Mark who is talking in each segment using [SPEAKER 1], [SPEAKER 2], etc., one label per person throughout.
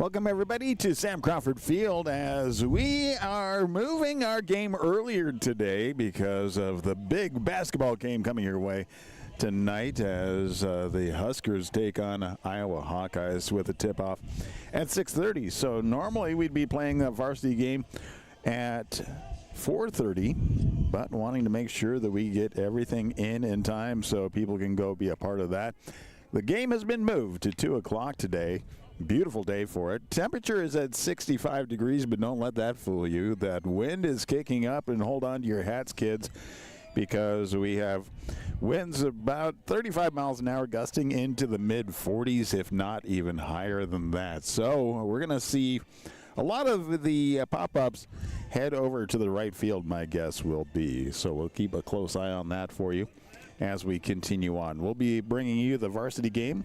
[SPEAKER 1] Welcome, everybody, to Sam Crawford Field as we are moving our game earlier today because of the big basketball game coming your way tonight as the Huskers take on Iowa Hawkeyes with a tip-off at 6:30. So normally we'd be playing the varsity game at 4:30, but wanting to make sure that we get everything in time so people can go be a part of that. The game has been moved to 2 o'clock today. Beautiful day for it. Temperature is at 65 degrees, but don't let that fool you. That wind is kicking up, and hold on to your hats, kids, because we have winds about 35 miles an hour gusting into the mid-40s, if not even higher than that. So we're going to see a lot of the pop-ups head over to the right field, my guess will be. So we'll keep a close eye on that for you as we continue on. We'll be bringing you the varsity game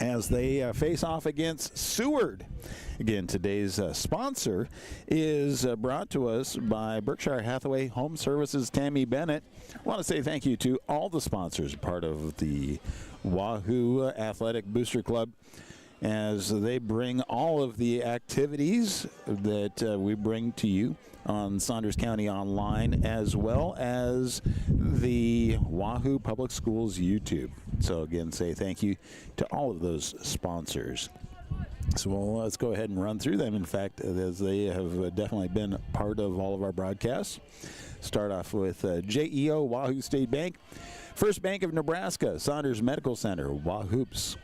[SPEAKER 1] as they face off against Seward. Again, today's sponsor is brought to us by Berkshire Hathaway Home Services. Tammy Bennett. I want to say thank you to all the sponsors, part of the Wahoo Athletic Booster Club, as they bring all of the activities that we bring to you on Saunders County Online, as well as the Wahoo Public Schools YouTube. So again, say thank you to all of those sponsors. So let's go ahead and run through them, in fact, as they have definitely been part of all of our broadcasts. Start off with JEO, Wahoo State Bank, First Bank of Nebraska, Saunders Medical Center, Wahoops,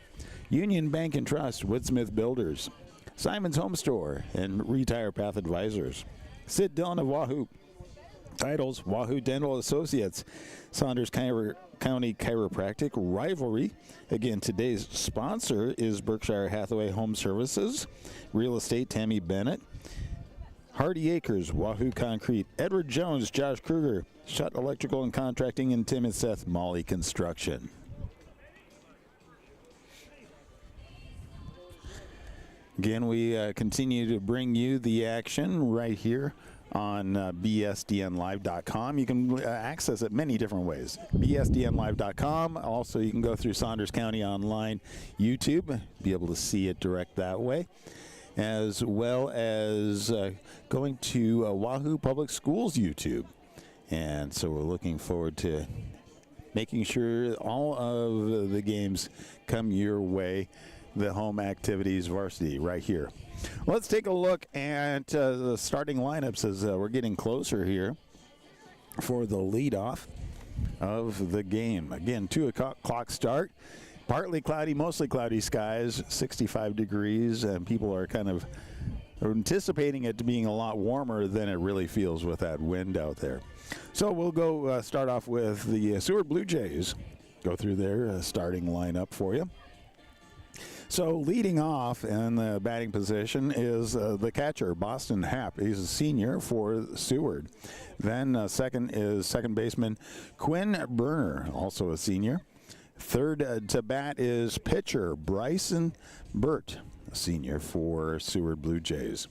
[SPEAKER 1] Union Bank and Trust, Woodsmith Builders, Simon's Home Store, and Retire Path Advisors. Sid Dillon of Wahoo. Titles, Wahoo Dental Associates, Saunders County Chiropractic, Rivalry. Again, today's sponsor is Berkshire Hathaway Home Services, Real Estate, Tammy Bennett, Hardy Acres, Wahoo Concrete, Edward Jones, Josh Kruger, Shutt Electrical and Contracting, and Tim and Seth Molly Construction. Again, we continue to bring you the action right here on bsdnlive.com. You can access it many different ways. bsdnlive.com. Also, you can go through Saunders County Online YouTube, be able to see it direct that way, as well as going to Wahoo Public Schools YouTube. And so we're looking forward to making sure all of the games come your way. The home activities varsity right here. Let's take a look at the starting lineups as we're getting closer here for the leadoff of the game. Again, 2 o'clock start. Partly cloudy, mostly cloudy skies, 65 degrees, and people are kind of anticipating it to being a lot warmer than it really feels with that wind out there. So we'll go start off with the Seward Blue Jays. Go through their starting lineup for you. So leading off in the batting position is the catcher, Boston Happ. He's a senior for Seward. Then second is second baseman Quinn Berner, also a senior. Third to bat is pitcher Bryson Burt, a senior for Seward Blue Jays.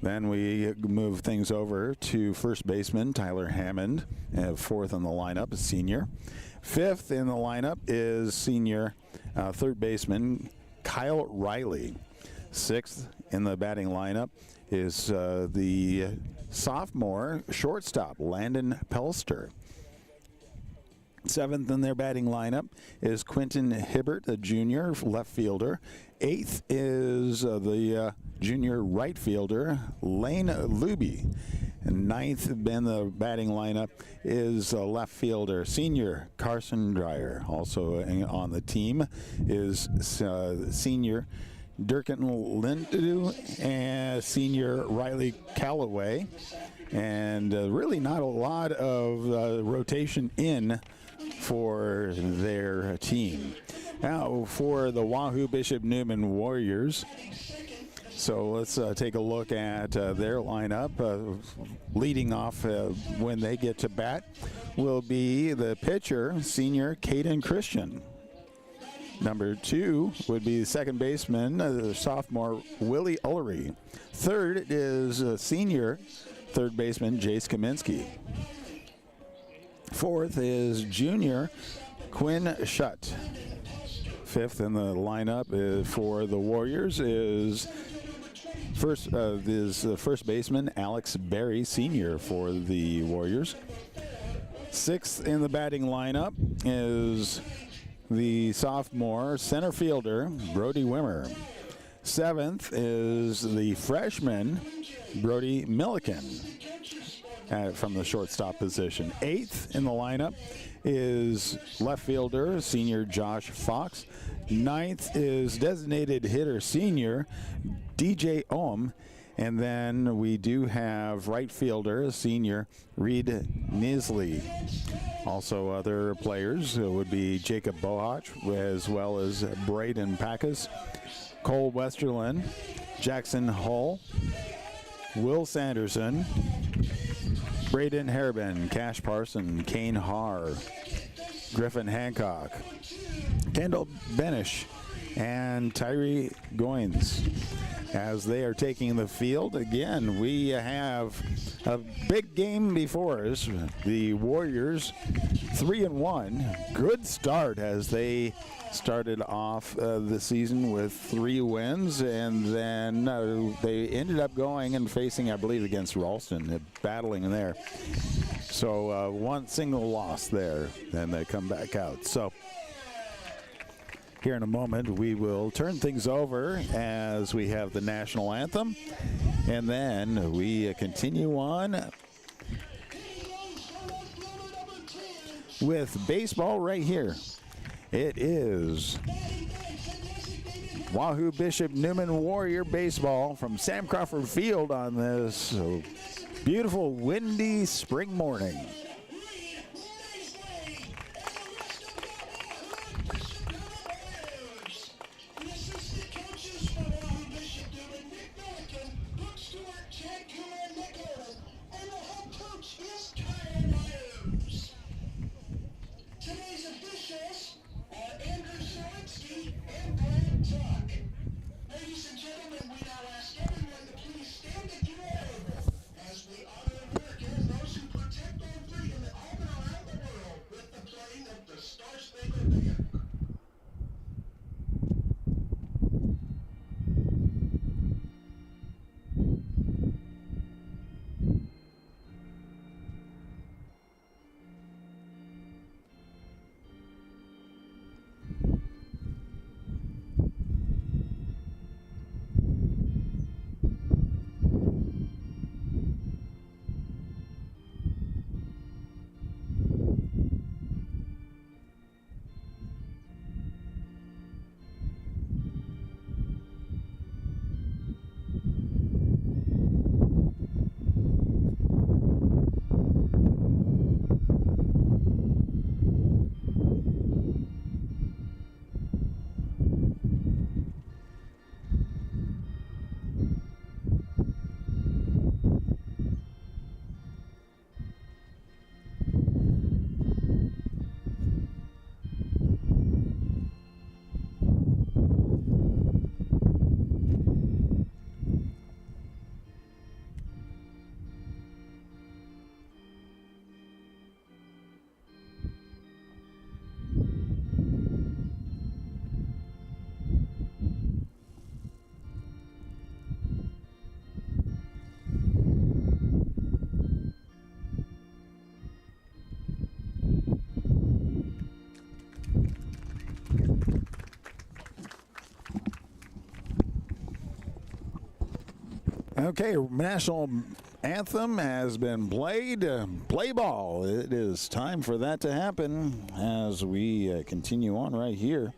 [SPEAKER 1] Then we move things over to first baseman Tyler Hammond, fourth in the lineup, a senior. Fifth in the lineup is senior third baseman Kyle Riley. Sixth in the batting lineup is the sophomore shortstop, Landon Pelster. Seventh in their batting lineup is Quentin Hibbert, a junior left fielder. Eighth is the junior right fielder, Lane Luby. And ninth in the batting lineup is left fielder, senior Carson Dreyer. Also on the team is senior Durkin Lindu and senior Riley Callaway. And really not a lot of rotation in for their team. Now for the Wahoo Bishop Newman Warriors. So let's take a look at their lineup. Leading off when they get to bat will be the pitcher, senior Caden Christian. Number 2 would be second baseman, sophomore Willie Ullery. Third is senior third baseman Jace Kaminsky. Fourth is junior Quinn Shutt. Fifth in the lineup for the Warriors is first baseman Alex Berry, senior for the Warriors. Sixth in the batting lineup is the sophomore center fielder Brody Wimmer. Seventh is the freshman Brody Milliken from the shortstop position. Eighth in the lineup is left fielder senior Josh Fox. Ninth is designated hitter senior DJ Ohm. And then we do have right fielder senior Reed Nisley. Also other players would be Jacob Bohach, as well as Braden Packus, Cole Westerlin, Jackson Hull, Will Sanderson, Braden Harbin, Cash Parson, Kane Haar, Griffin Hancock, Kendall Benish, and Tyree Goins. As they are taking the field, again, we have a big game before us. The Warriors 3-1. Good start as they started off the season with 3 wins, and then they ended up going and facing, I believe, against Ralston, battling there. So one single loss there, and they come back out. So here in a moment, we will turn things over as we have the national anthem, and then we continue on with baseball right here. It is Wahoo Bishop Newman Warrior baseball from Sam Crawford Field on this beautiful windy spring morning. Okay, national anthem has been played. Play ball. It is time for that to happen as we continue on right here.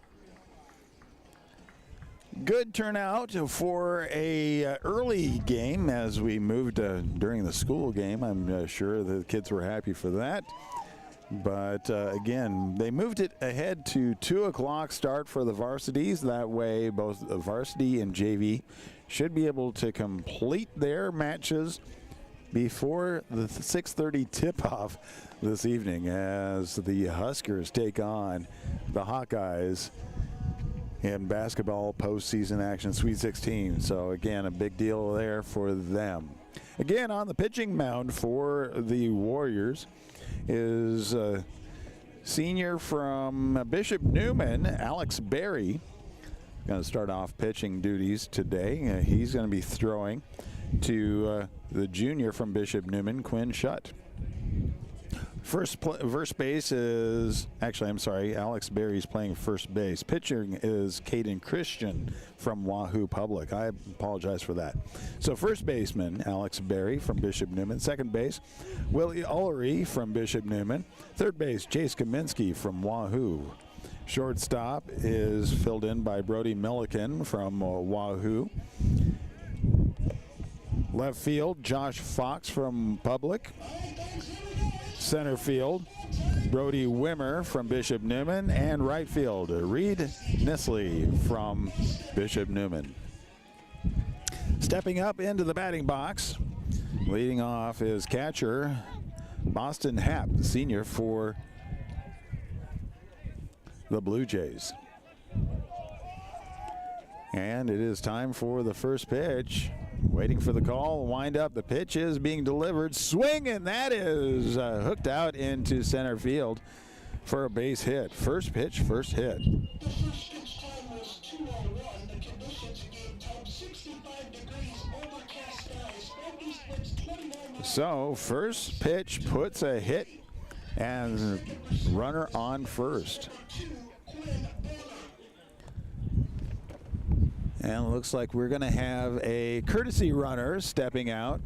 [SPEAKER 1] Good turnout for a early game as we moved during the school game. I'm sure the kids were happy for that. But again, they moved it ahead to 2 o'clock start for the varsities. That way, both the varsity and JV should be able to complete their matches before the 6:30 tip-off this evening as the Huskers take on the Hawkeyes in basketball postseason action Sweet 16. So again, a big deal there for them. Again, on the pitching mound for the Warriors is Senior from Bishop Newman, Alex Berry, going to start off pitching duties today. He's going to be throwing to the junior from Bishop Newman, Quinn Shutt. First base is, actually, I'm sorry, Alex Berry's playing first base. Pitching is Caden Christian from Wahoo Public. I apologize for that. So first baseman, Alex Berry from Bishop Newman. Second base, Willie Ullery from Bishop Newman. Third base, Chase Kaminsky from Wahoo. Shortstop is filled in by Brody Milliken from Wahoo. Left field, Josh Fox from Public. Center field, Brody Wimmer from Bishop Newman. And right field, Reed Nisley from Bishop Newman. Stepping up into the batting box, leading off is catcher Boston Happ, the senior for the Blue Jays. And it is time for the first pitch. Waiting for the call, wind up, the pitch is being delivered, swing, and that is hooked out into center field for a base hit. First pitch, first hit.
[SPEAKER 2] The first pitch time was 2:01. The conditions game time 65 degrees, overcast skies, no east winds 29.
[SPEAKER 1] So first pitch puts a hit and runner on first. And it looks like we're going to have a courtesy runner stepping out.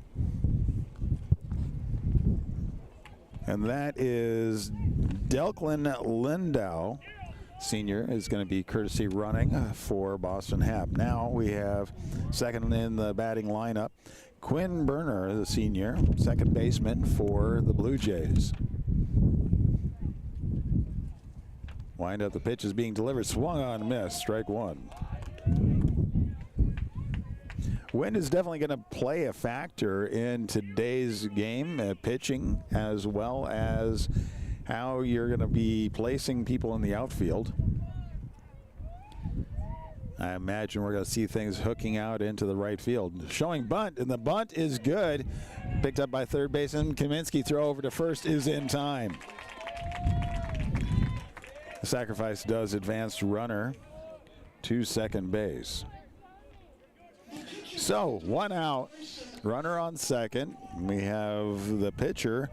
[SPEAKER 1] And that is Delklin Lindau, senior, is going to be courtesy running for Boston Happ. Now we have second in the batting lineup, Quinn Berner, the senior, second baseman for the Blue Jays. Wind up, the pitch is being delivered, swung on, miss, strike one. Wind is definitely going to play a factor in today's game, pitching, as well as how you're going to be placing people in the outfield. I imagine we're going to see things hooking out into the right field. Showing bunt, and the bunt is good. Picked up by third baseman Kaminsky. Throw over to first is in time. The sacrifice does advance runner to second base. So, one out, runner on second. We have the pitcher,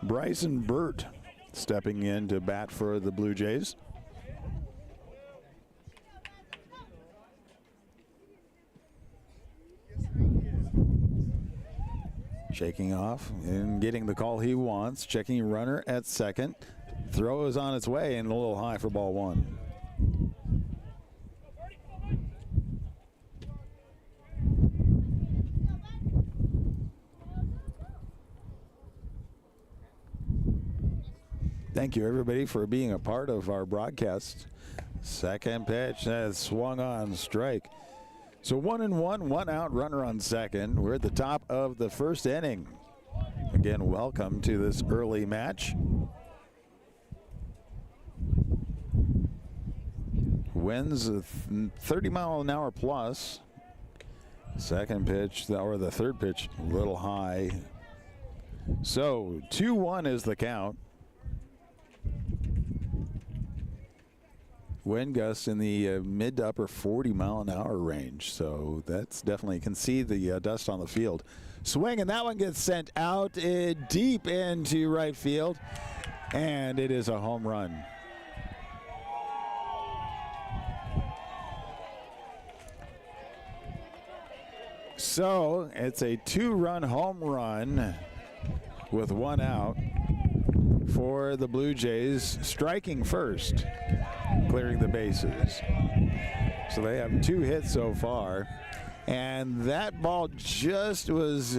[SPEAKER 1] Bryson Burt, stepping in to bat for the Blue Jays. Shaking off and getting the call he wants. Checking runner at second. Throw is on its way and a little high for ball one. Thank you, everybody, for being a part of our broadcast. Second pitch has swung on, strike. So 1-1, one out, runner on second. We're at the top of the first inning. Again, welcome to this early match. Winds 30 mile an hour plus. Second pitch, or the third pitch, a little high. So 2-1 is the count. Wind gusts in the mid to upper 40 mile an hour range. So that's definitely, you can see the dust on the field. Swing, and that one gets sent out deep into right field. And it is a home run. So it's a two-run home run with one out for the Blue Jays, striking first, clearing the bases. So they have two hits so far, and that ball just was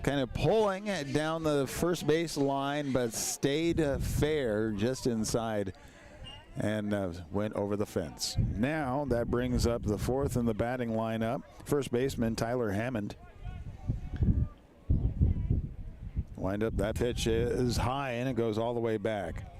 [SPEAKER 1] kind of pulling down the first base line, but stayed fair just inside and went over the fence. Now that brings up the fourth in the batting lineup, first baseman Tyler Hammond. Wind up, that pitch is high and it goes all the way back.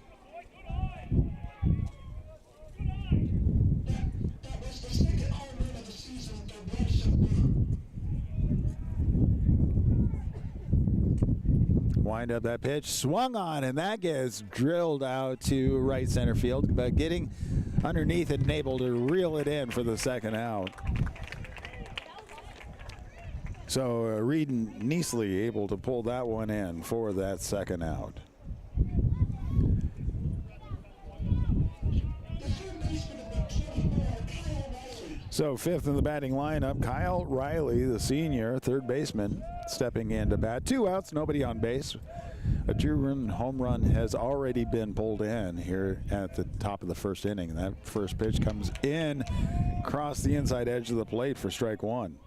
[SPEAKER 1] Wind up that pitch, swung on, and that gets drilled out to right center field, but getting underneath it and able to reel it in for the second out. So Reed Neasley able to pull that one in for that second out. So fifth in the batting lineup, Kyle Riley, the senior third baseman, stepping in to bat. 2 outs, nobody on base. A 2-run home run has already been pulled in here at the top of the first inning. That first pitch comes in across the inside edge of the plate for strike one.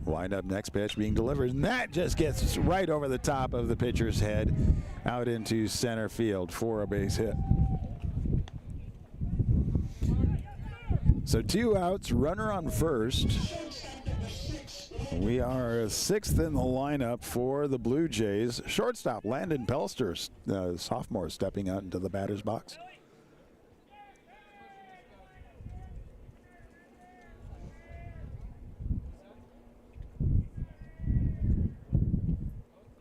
[SPEAKER 1] Wind up next pitch being delivered, and that just gets right over the top of the pitcher's head out into center field for a base hit. So 2 outs, runner on first. We are 6th in the lineup for the Blue Jays. Shortstop Landon Pelster, sophomore, stepping out into the batter's box.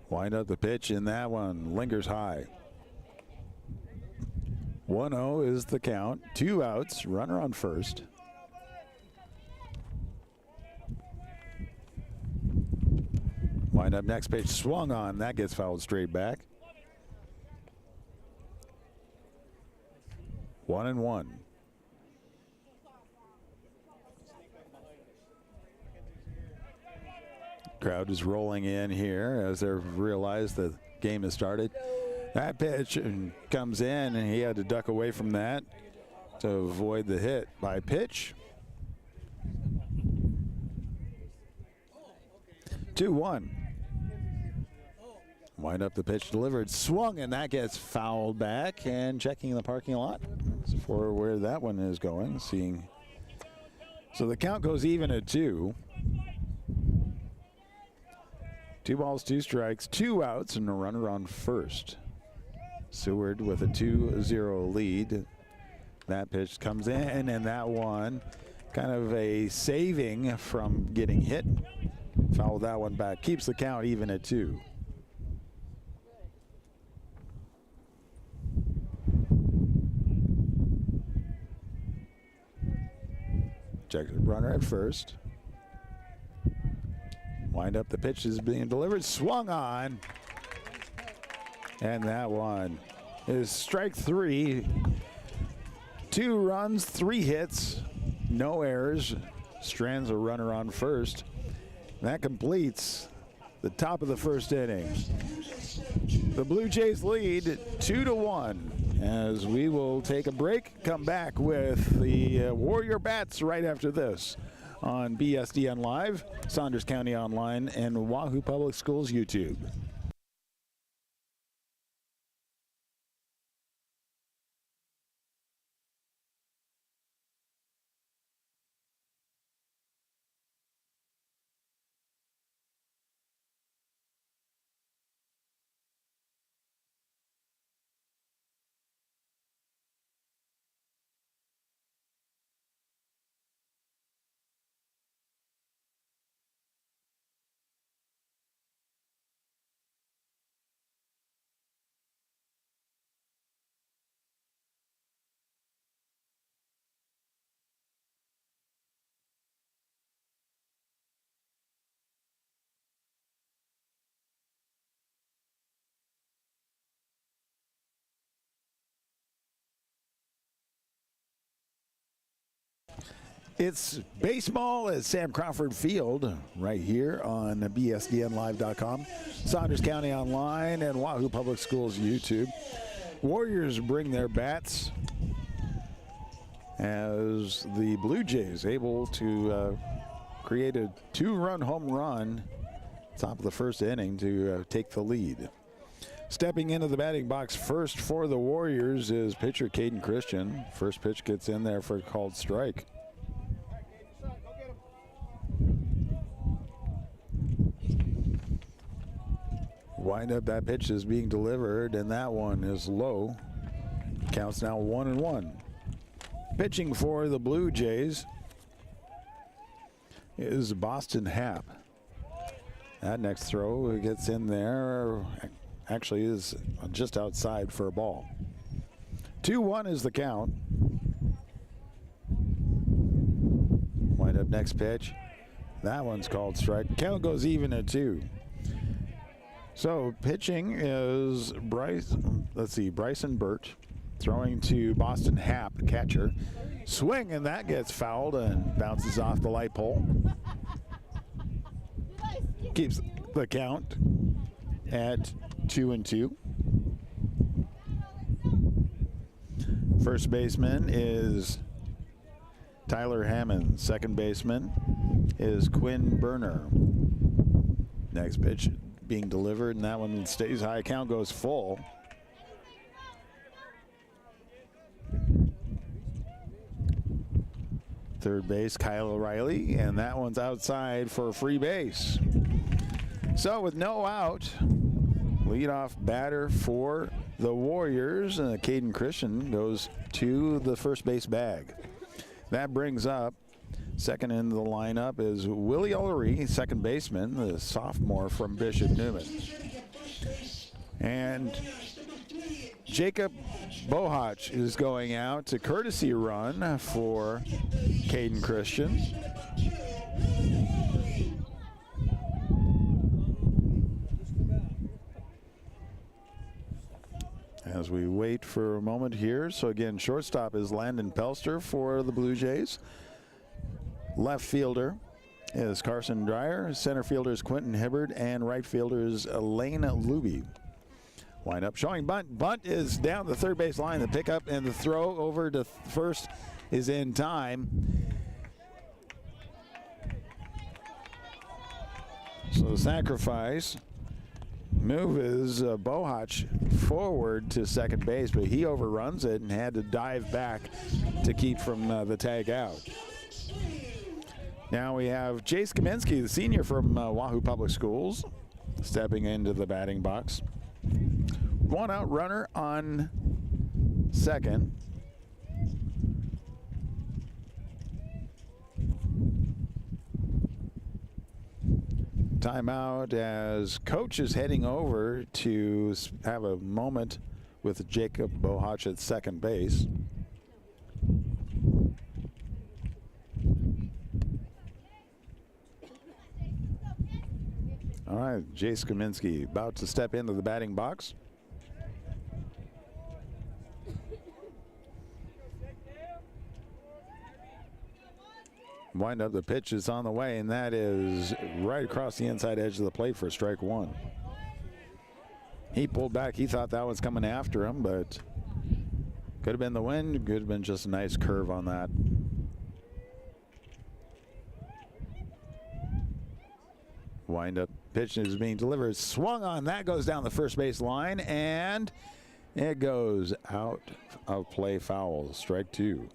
[SPEAKER 1] Wind up the pitch, and that one lingers high. 1-0 is the count. 2 outs, runner on first. Wind up next pitch, swung on. That gets fouled straight back. 1-1. Crowd is rolling in here as they've realized the game has started. That pitch comes in, and he had to duck away from that to avoid the hit by pitch. 2-1. Wind up the pitch delivered, swung, and that gets fouled back. And checking the parking lot for where that one is going, seeing. So the count goes even at 2. 2 balls, 2 strikes, 2 outs, and a runner on first. Seward with a 2-0 lead. That pitch comes in, and that one kind of a saving from getting hit. Foul that one back. Keeps the count even at 2. Check the runner at first. Wind up the pitch is being delivered, swung on, and that one is strike 3. 2 runs, 3 hits, no errors. Strands a runner on first. That completes the top of the first inning. The Blue Jays lead 2-1 as we will take a break, come back with the Warrior Bats right after this on BSDN Live, Saunders County Online, and Wahoo Public Schools YouTube. It's baseball at Sam Crawford Field right here on BSDNLive.com, Saunders County Online, and Wahoo Public Schools YouTube. Warriors bring their bats as the Blue Jays able to create a 2-run home run top of the first inning to take the lead. Stepping into the batting box first for the Warriors is pitcher Caden Christian. First pitch gets in there for a called strike. Wind up, that pitch is being delivered, and that one is low. Counts now 1-1. Pitching for the Blue Jays is Boston Hap. That next throw gets in there, actually is just outside for a ball. 2-1 is the count. Wind up next pitch. That one's called strike. Count goes even at 2. So pitching is Bryson Burt, throwing to Boston Hap, catcher. Swing, and that gets fouled and bounces off the light pole. Keeps the count at 2-2. First baseman is Tyler Hammond. Second baseman is Quinn Berner. Next pitch being delivered, and that one stays high. Count goes full. Third base, Kyle O'Reilly, and that one's outside for a free base. So with no out, leadoff batter for the Warriors, Caden Christian, goes to the first base bag. That brings up second in the lineup is Willie Ullery, second baseman, the sophomore from Bishop Newman. And Jacob Bohach is going out to courtesy run for Caden Christian. As we wait for a moment here. So again, shortstop is Landon Pelster for the Blue Jays. Left fielder is Carson Dreyer. Center fielder is Quentin Hibbard. And right fielder is Elena Luby. Wind up showing bunt. Bunt is down the third base line. The pickup and the throw over to first is in time. So the sacrifice move is Bohach forward to second base, but he overruns it and had to dive back to keep from the tag out. Now we have Jace Kaminsky, the senior from Wahoo Public Schools, stepping into the batting box. One out runner on second. Timeout as coach is heading over to have a moment with Jacob Bohach at second base. All right, Jace Kaminsky about to step into the batting box. Wind up, the pitch is on the way, and that is right across the inside edge of the plate for strike one. He pulled back. He thought that was coming after him, but could have been the wind. Could have been just a nice curve on that. Wind up, pitch is being delivered. Swung on. That goes down the first base line, and it goes out of play, foul. Strike two.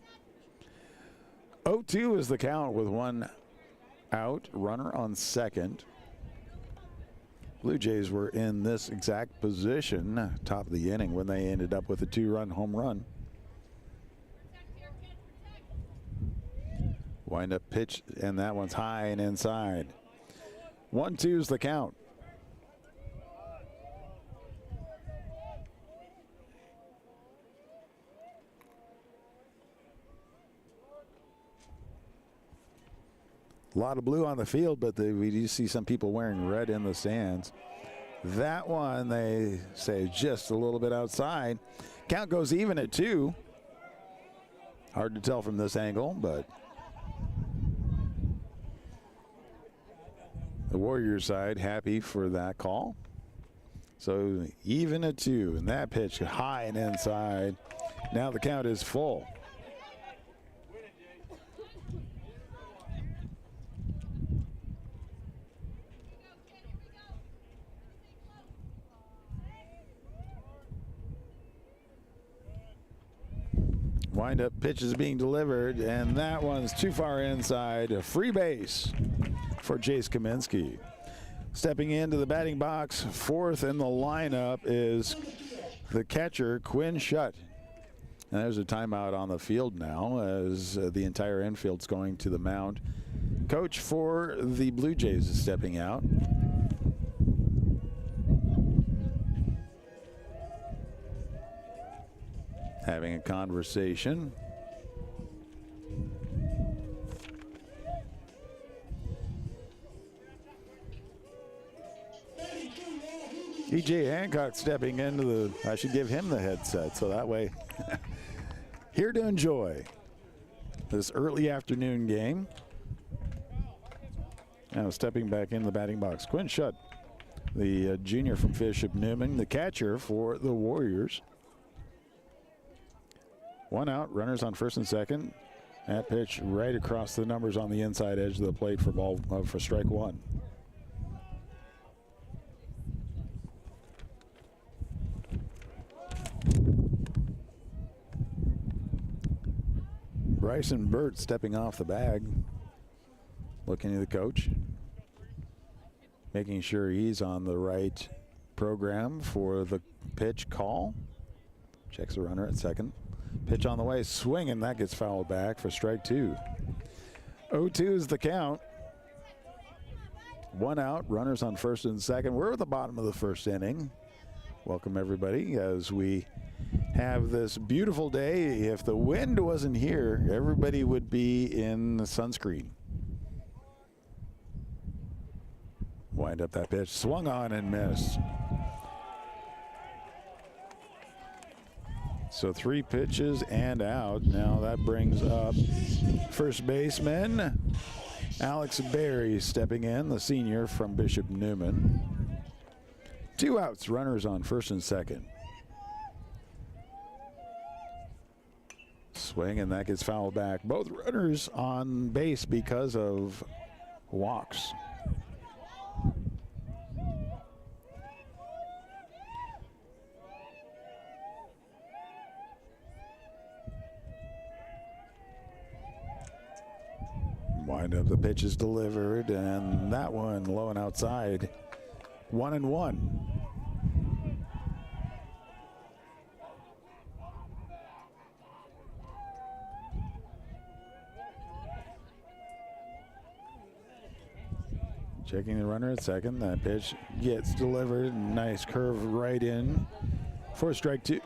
[SPEAKER 1] 0-2 is the count with one out, runner on second. Blue Jays were in this exact position top of the inning when they ended up with a 2-run home run. Wind up pitch, and that one's high and inside. 1-2 is the count. A lot of blue on the field, but we do see some people wearing red in the stands. That one, they say, just a little bit outside. Count goes even at 2. Hard to tell from this angle, but the Warriors side happy for that call. So even at 2, and that pitch high and inside. Now the count is full. Wind up pitch is being delivered, and that one's too far inside. A free base for Jace Kaminsky. Stepping into the batting box, fourth in the lineup is the catcher, Quinn Shutt. And there's a timeout on the field now as the entire infield's going to the mound. coach for the Blue Jays is stepping out. Having a conversation. E.J. Hancock stepping into the, I should give him the headset so that way. Here to enjoy this early afternoon game. Now stepping back in the batting box, Quinn Schutt, the junior from Bishop Newman, the catcher for the Warriors. One out, runners on first and second. That pitch right across the numbers on the inside edge of the plate for strike one. Bryson Burt stepping off the bag, looking at the coach, making sure he's on the right program for the pitch call. Checks the runner at second. Pitch on the way, swinging, that gets fouled back for strike two. 0-2 is the count. One out, runners on first and second. We're at the bottom of the first inning. Welcome everybody as we have this beautiful day. If the wind wasn't here, everybody would be in the sunscreen. Wind up that pitch, swung on and missed. So 3 pitches and out. Now that brings up first baseman Alex Berry stepping in, the senior from Bishop Newman. 2 outs, runners on first and second. Swing, and that gets fouled back. Both runners on base because of walks. Wind up, the pitch is delivered, and that one low and outside. 1-1. Checking the runner at second. That pitch gets delivered. Nice curve right in for strike two.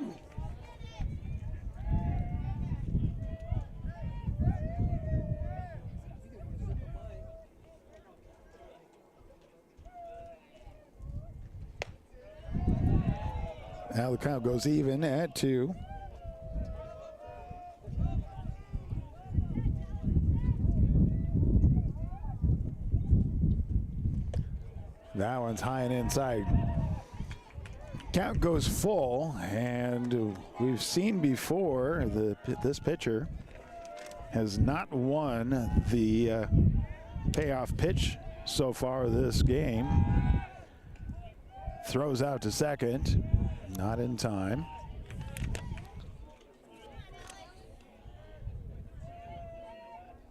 [SPEAKER 1] Now the count goes even at 2. That one's high and inside. Count goes full, and we've seen before this pitcher has not won the payoff pitch so far this game. Throws out to second, not in time.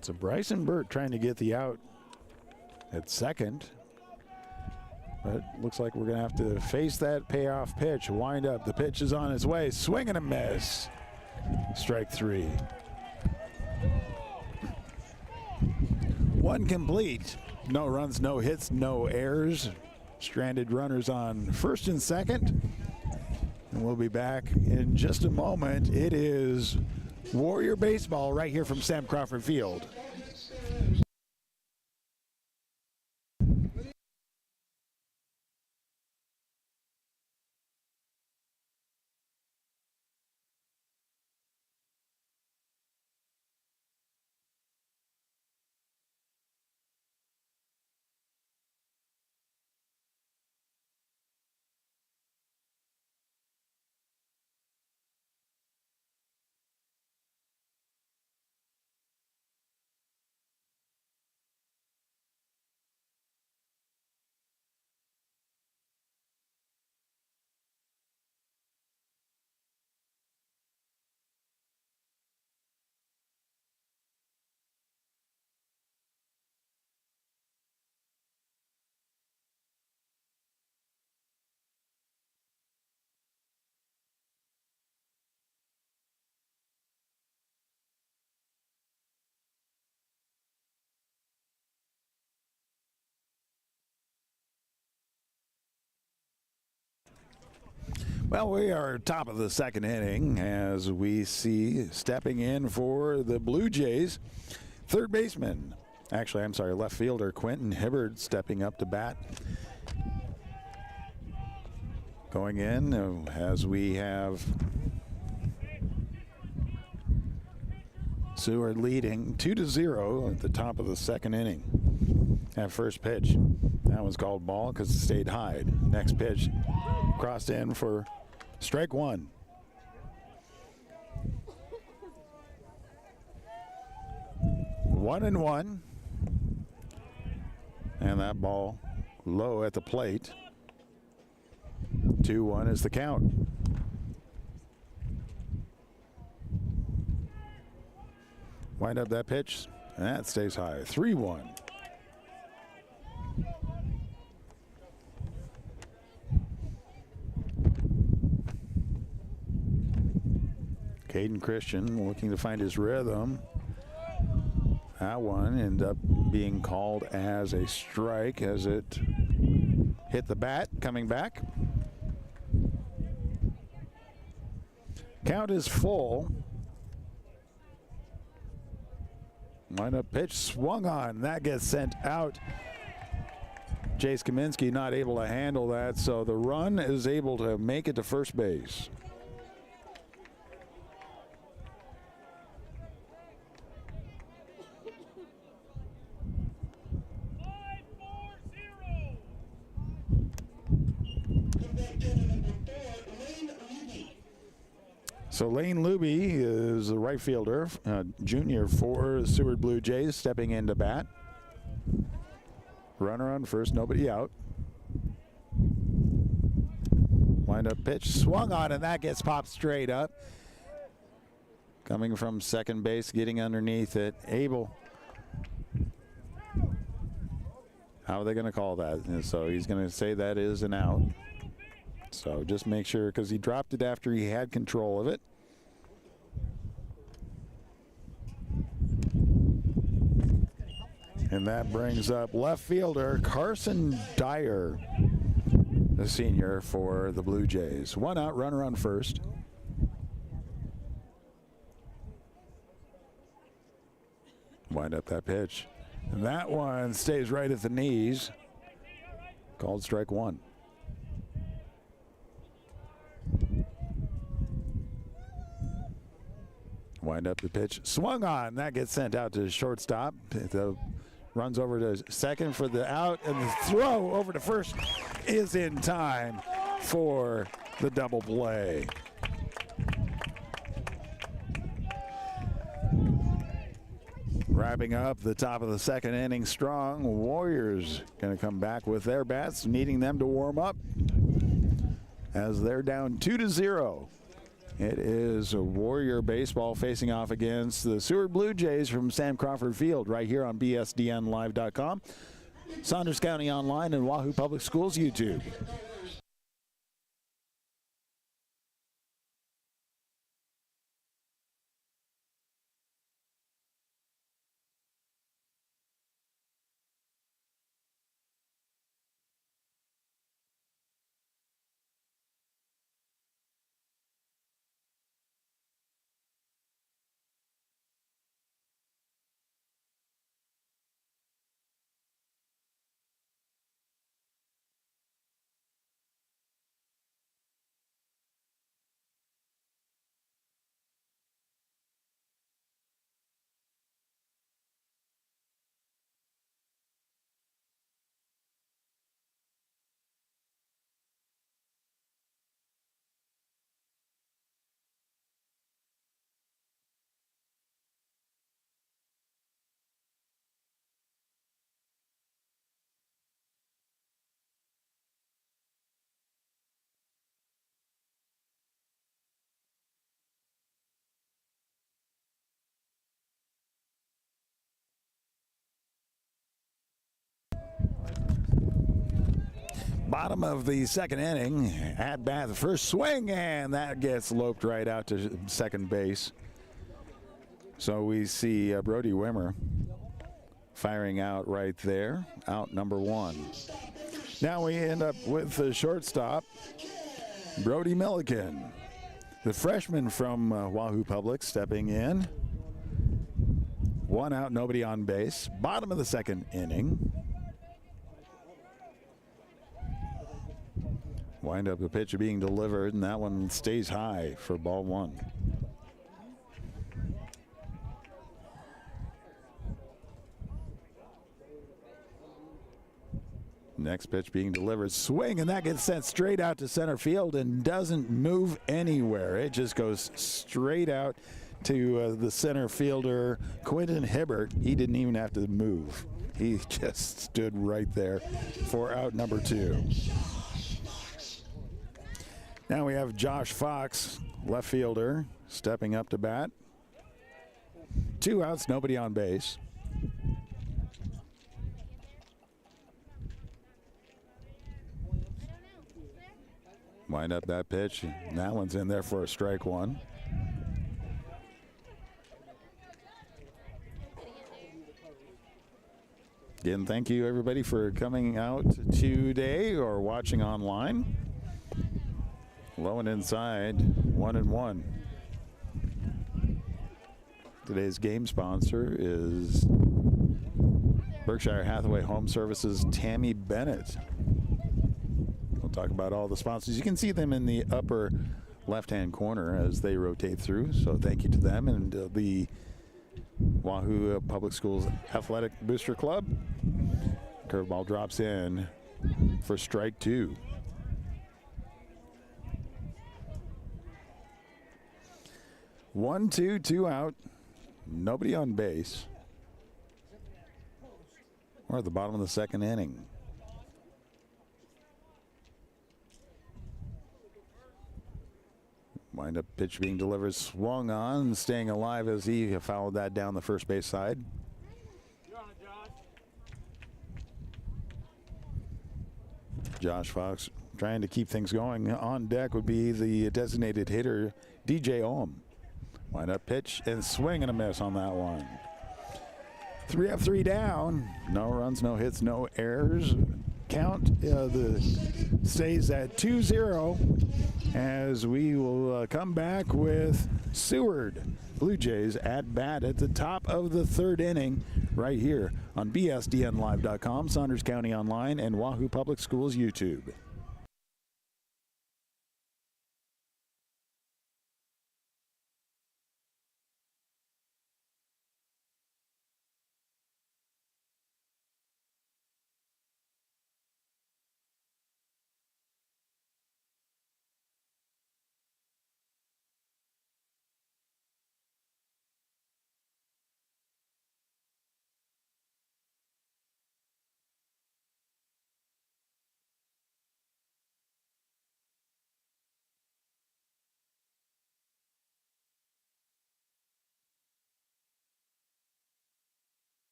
[SPEAKER 1] So Bryson Burt trying to get the out at second. But looks like we're going to have to face that payoff pitch. Wind up. The pitch is on its way. Swing and a miss. Strike 3. 1 complete. No runs, no hits, no errors. Stranded runners on first and second. And we'll be back in just a moment. It is Warrior Baseball right here from Sam Crawford Field. Well, we are top of the second inning as we see stepping in for the Blue Jays, third baseman. Actually, I'm sorry, left fielder Quentin Hibbard stepping up to bat. Going in as we have Seward leading 2-0 at the top of the second inning. That first pitch, that was called ball because it stayed high. Next pitch, crossed in for strike one. One and one. And that ball low at the plate. 2-1 is the count. Wind up that pitch, and that stays high. 3-1. Caden Christian looking to find his rhythm. That one ended up being called as a strike as it hit the bat, coming back. Count is full. Wind up pitch, swung on. That gets sent out. Jace Kaminsky not able to handle that, so the run is able to make it to first base. So Lane Luby is the right fielder, junior for the Seward Blue Jays, stepping into bat. Runner on first, nobody out. Wind up pitch, swung on, and that gets popped straight up. Coming from second base, getting underneath it. Abel. How are they going to call that? And so he's going to say that is an out. So just make sure, because he dropped it after he had control of it. And that brings up left fielder Carson Dyer, the senior for the Blue Jays. One out, runner on first. Wind up that pitch. And that one stays right at the knees. Called strike one. Wind up the pitch, swung on. That gets sent out to shortstop. The runs over to second for the out, and the throw over to first is in time for the double play. Wrapping up the top of the second inning strong. Warriors going to come back with their bats, needing them to warm up as they're down 2-0. It is a Warrior baseball facing off against the Seward Blue Jays from Sam Crawford Field right here on BSDNlive.com, Saunders County Online, and Wahoo Public Schools YouTube. Bottom of the second inning, at bat, the first swing, and that gets loped right out to second base. So we see Brody Wimmer firing out right there, out number one. Now we end up with the shortstop, Brody Milliken, the freshman from Wahoo Public, stepping in. 1 out, nobody on base. Bottom of the second inning. Wind up the pitch being delivered, and that one stays high for ball 1. Next pitch being delivered, swing, and that gets sent straight out to center field and doesn't move anywhere. It just goes straight out to the center fielder, Quentin Hibbert. He didn't even have to move. He just stood right there for out number 2. Now we have Josh Fox, left fielder, stepping up to bat. 2 outs, nobody on base. Wind up that pitch, and that one's in there for a strike 1. Again, thank you everybody for coming out today or watching online. Low and inside, 1-1. Today's game sponsor is Berkshire Hathaway Home Services, Tammy Bennett. We'll talk about all the sponsors. You can see them in the upper left-hand corner as they rotate through. So thank you to them and the Wahoo Public Schools Athletic Booster Club. Curveball drops in for strike 2. One, two out. Nobody on base. We're at the bottom of the second inning. Wind up pitch being delivered, swung on, staying alive as he fouled that down the first base side. Josh Fox trying to keep things going. On deck would be the designated hitter, DJ Ohm. Wind up pitch and swing and a miss on that one. 3 up, 3 down. No runs, no hits, no errors. Count stays at 2-0 as we will come back with Seward Blue Jays at bat at the top of the 3rd inning right here on BSDNlive.com, Saunders County Online, and Wahoo Public Schools YouTube.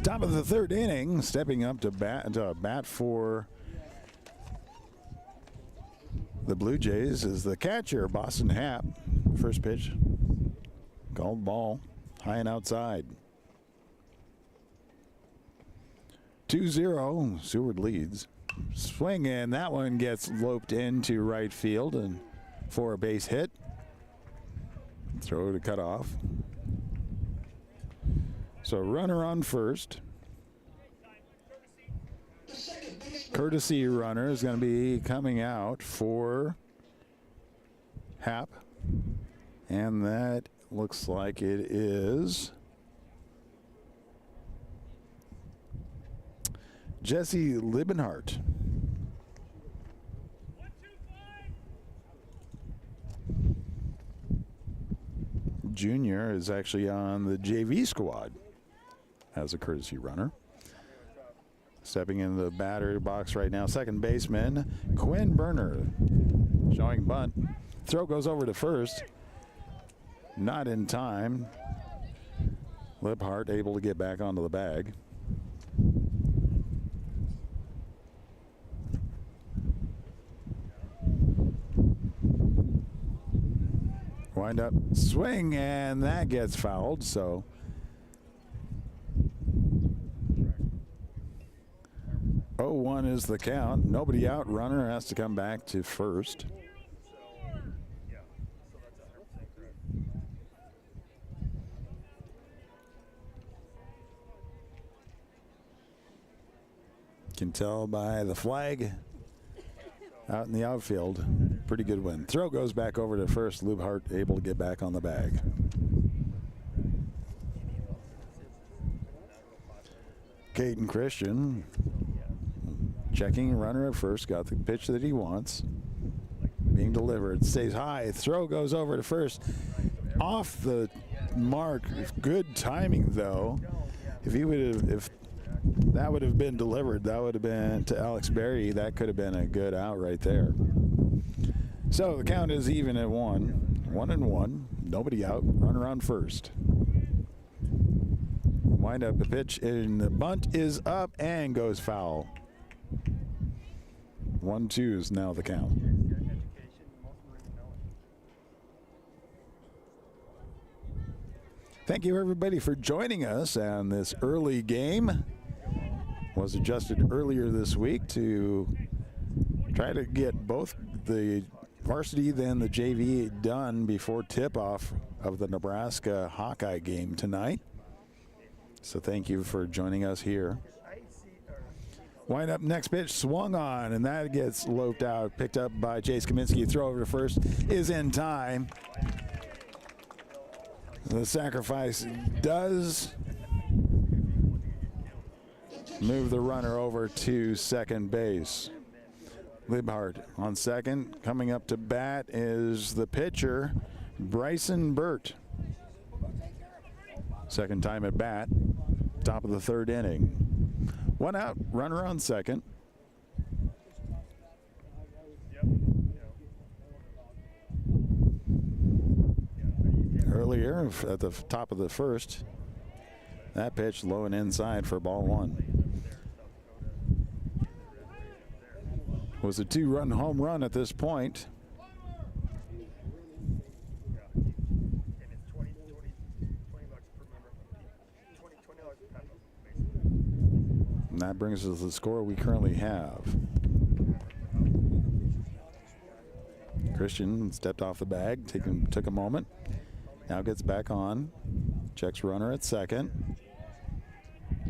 [SPEAKER 1] Top of the 3rd inning, stepping up to bat for the Blue Jays is the catcher, Boston Happ. First pitch, called ball, high and outside. 2-0, Seward leads. Swing, and that one gets loped into right field and for a base hit. Throw to cut off. So runner on first. Courtesy runner is going to be coming out for Happ. And that looks like it is Jesse Liebenhart. Junior is actually on the JV squad as a courtesy runner. Stepping into the battery box right now, second baseman Quinn Berner showing bunt. Throw goes over to first. Not in time. Liphart able to get back onto the bag. Wind up swing, and that gets fouled. So 0-1 is the count. Nobody out. Runner has to come back to first. Can tell by the flag out in the outfield. Pretty good win. Throw goes back over to first. Liphart able to get back on the bag. Caden Christian checking runner at first. Got the pitch that he wants. Being delivered. Stays high. Throw goes over to first. Off the mark. Good timing though. If that would have been delivered, that would have been to Alex Berry. That could have been a good out right there. So the count is even at 1-1. Nobody out. Runner on first. Wind up the pitch, and the bunt is up and goes foul. 1-2 is now the count. Thank you everybody for joining us on this early game. Was adjusted earlier this week to try to get both the varsity then the JV done before tip-off of the Nebraska Hawkeye game tonight. So thank you for joining us here. Wind up next pitch, swung on, and that gets loped out, picked up by Chase Kaminsky. Throw over to first is in time. The sacrifice does move the runner over to second base. Liphart on second. Coming up to bat is the pitcher, Bryson Burt. Second time at bat, top of the third inning. One out, runner on second. Earlier at the top of the first, that pitch low and inside for ball one. Was a two-run home run at this point. And that brings us to the score we currently have. Christian stepped off the bag, took a moment. Now gets back on. Checks runner at second.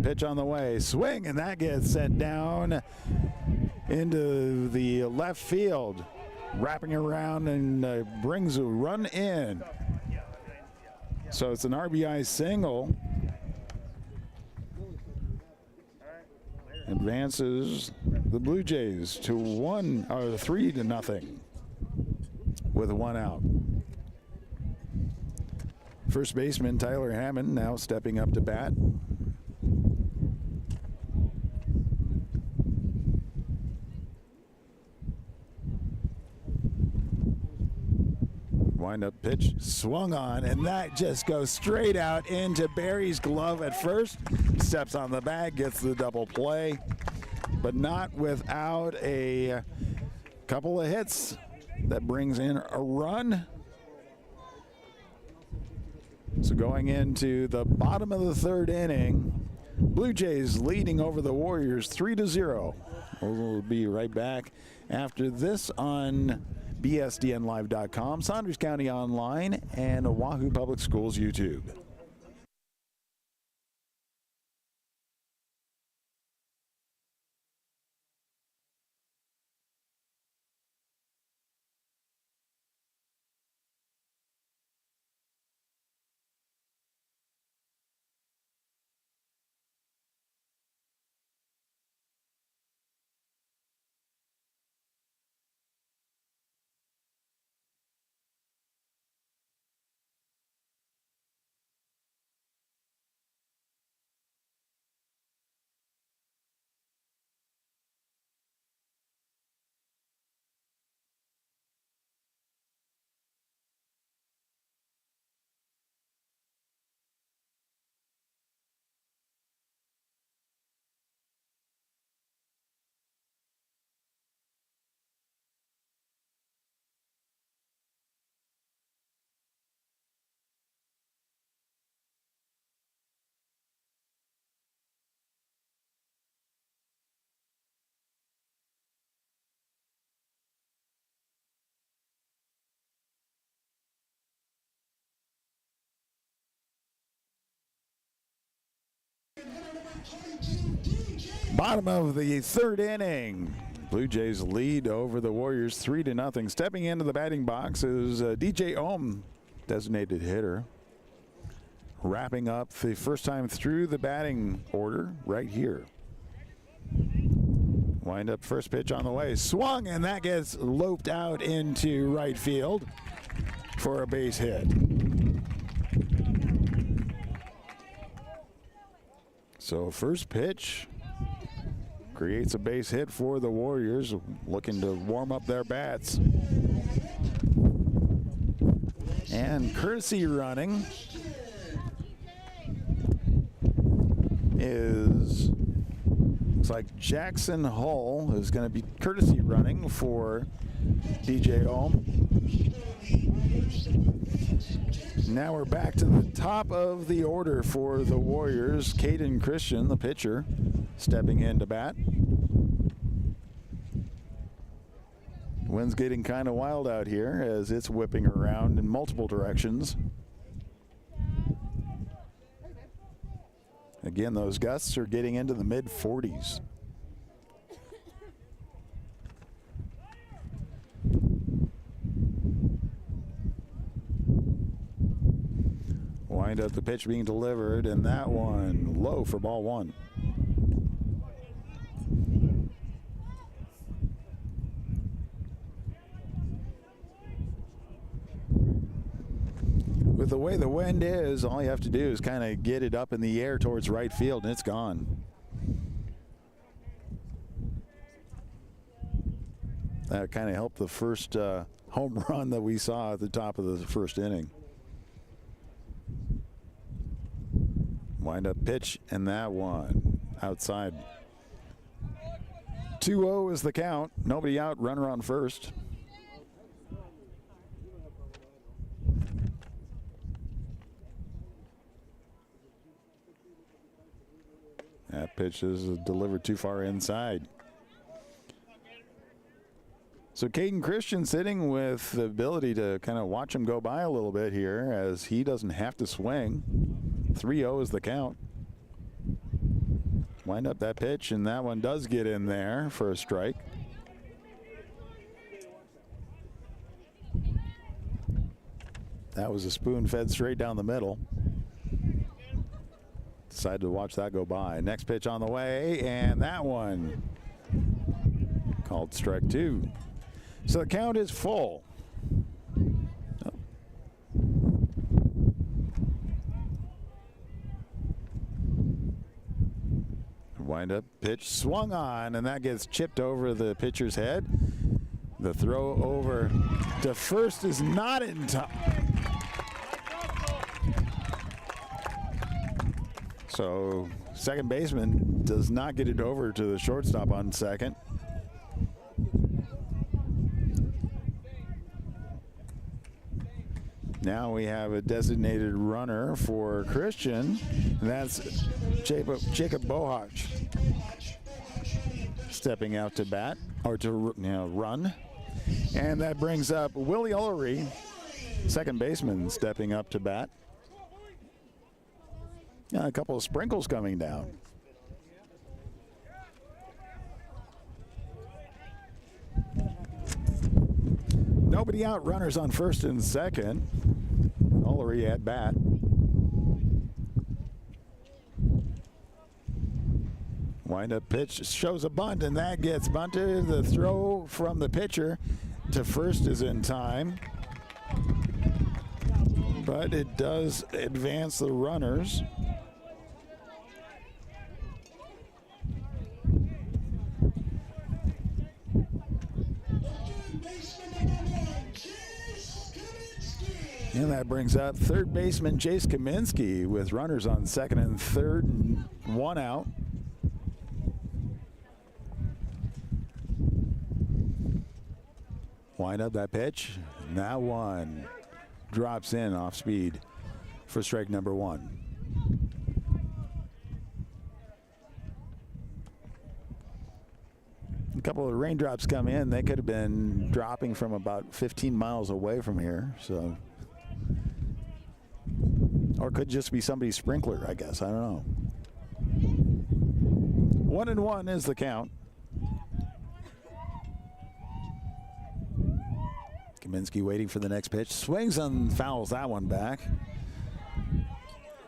[SPEAKER 1] Pitch on the way. Swing, and that gets sent down into the left field. Wrapping around and brings a run in. So it's an RBI single. Advances the Blue Jays to 3-0 with one out. First baseman Tyler Hammond now stepping up to bat. Wind up pitch, swung on, and that just goes straight out into Barry's glove at first. Steps on the bag, gets the double play, but not without a couple of hits. That brings in a run. So going into the bottom of the third inning, Blue Jays leading over the Warriors 3-0. We'll be right back after this on BSDNlive.com, Saunders County Online, and Wahoo Public Schools YouTube. Bottom of the third inning. Blue Jays lead over the Warriors 3-0. Stepping into the batting box is DJ Ohm, designated hitter. Wrapping up the first time through the batting order right here. Wind up first pitch on the way. Swung, and that gets loped out into right field for a base hit. So first pitch creates a base hit for the Warriors, looking to warm up their bats. And courtesy running is, looks like Jackson Hull is going to be courtesy running for DJ Ohm. Now we're back to the top of the order for the Warriors. Caden Christian, the pitcher, stepping in to bat. Wind's getting kind of wild out here as it's whipping around in multiple directions. Again, those gusts are getting into the mid-40s. Wind up the pitch being delivered, and that one low for ball one. With the way the wind is, all you have to do is kind of get it up in the air towards right field, and it's gone. That kind of helped the first home run that we saw at the top of the first inning. Wind up pitch, and that one outside. 2-0 is the count. Nobody out, runner on first. That pitch is delivered too far inside. So Caden Christian sitting with the ability to kind of watch him go by a little bit here as he doesn't have to swing. 3-0 is the count. Wind up that pitch, and that one does get in there for a strike. That was a spoon fed straight down the middle. Decided to watch that go by. Next pitch on the way, and that one called strike two. So the count is full. Wind up pitch swung on, and that gets chipped over the pitcher's head. The throw over to first is not in time. So second baseman does not get it over to the shortstop on second. Now we have a designated runner for Christian, and that's Jacob Bohach stepping out to bat, or to run. And that brings up Willie Ullery, second baseman, stepping up to bat. A couple of sprinkles coming down. Nobody out, runners on first and second. Ullery at bat. Wind up pitch shows a bunt, and that gets bunted. The throw from the pitcher to first is in time, but it does advance the runners. And that brings up third baseman Jace Kaminsky with runners on second and third and one out. Wind up that pitch. Now one drops in off speed for strike number one. A couple of raindrops come in. They could have been dropping from about 15 miles away from here. So. Or it could just be somebody's sprinkler, I guess. I don't know. 1-1 is the count. Kaminsky waiting for the next pitch. Swings and fouls that one back.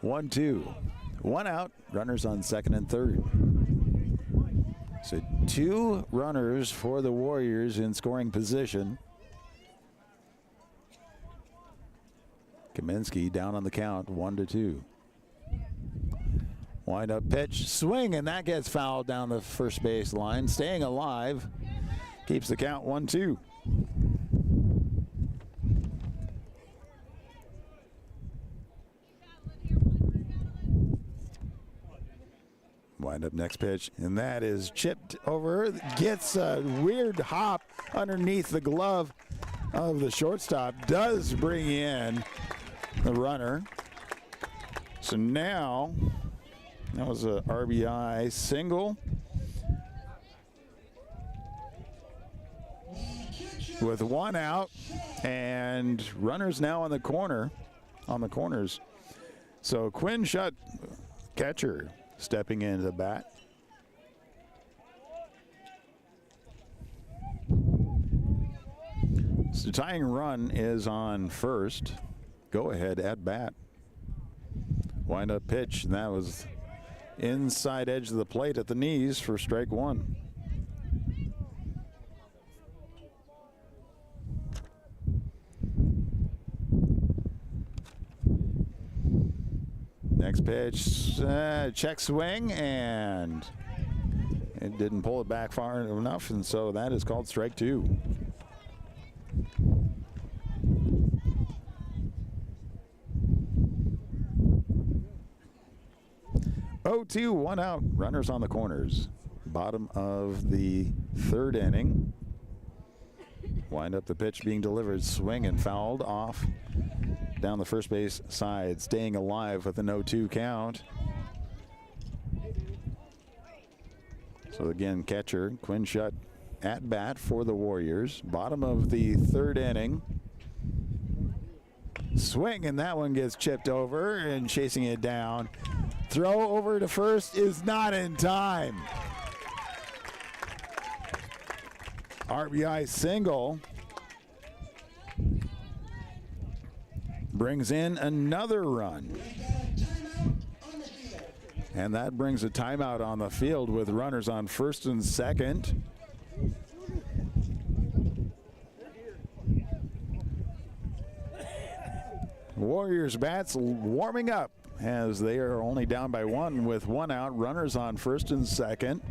[SPEAKER 1] 1-2. 1 out. Runners on second and third. So 2 runners for the Warriors in scoring position. Kaminsky down on the count, 1-2. Wind up pitch, swing, and that gets fouled down the first base line. Staying alive, keeps the count 1-2. Wind up next pitch, and that is chipped over. Gets a weird hop underneath the glove of the shortstop. Does bring in the runner. So now, that was a RBI single. With 1 out, and runners now on the corners. So Quinn Shutt, catcher, stepping into the bat. So the tying run is on first. Go ahead at bat. Wind up pitch, and that was inside edge of the plate at the knees for strike 1. Next pitch, check swing, and it didn't pull it back far enough, and so that is called strike 2. Oh, 2, 1 out. Runners on the corners. Bottom of the third inning. Wind up the pitch being delivered. Swing and fouled off down the first base side. Staying alive with an 0-2 count. So again, catcher Quinn Shutt at bat for the Warriors. Bottom of the third inning. Swing, and that one gets chipped over, and chasing it down. Throw over to first is not in time. RBI single. Brings in another run. And that brings a timeout on the field with runners on first and second. Warriors bats warming up as they are only down by 1 with 1 out. Runners on first and second.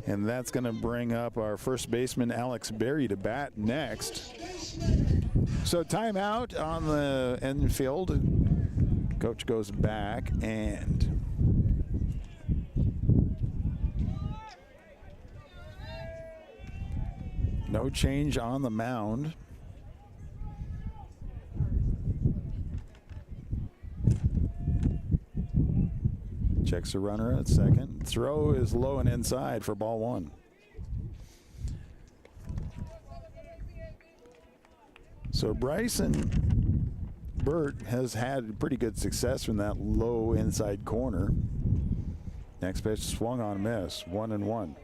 [SPEAKER 1] And that's going to bring up our first baseman Alex Berry to bat next. So timeout on the infield. Coach goes back, and no change on the mound. Checks the runner at second. Throw is low and inside for ball 1. So Bryson Burt has had pretty good success from that low inside corner. Next pitch swung on, miss. 1-1.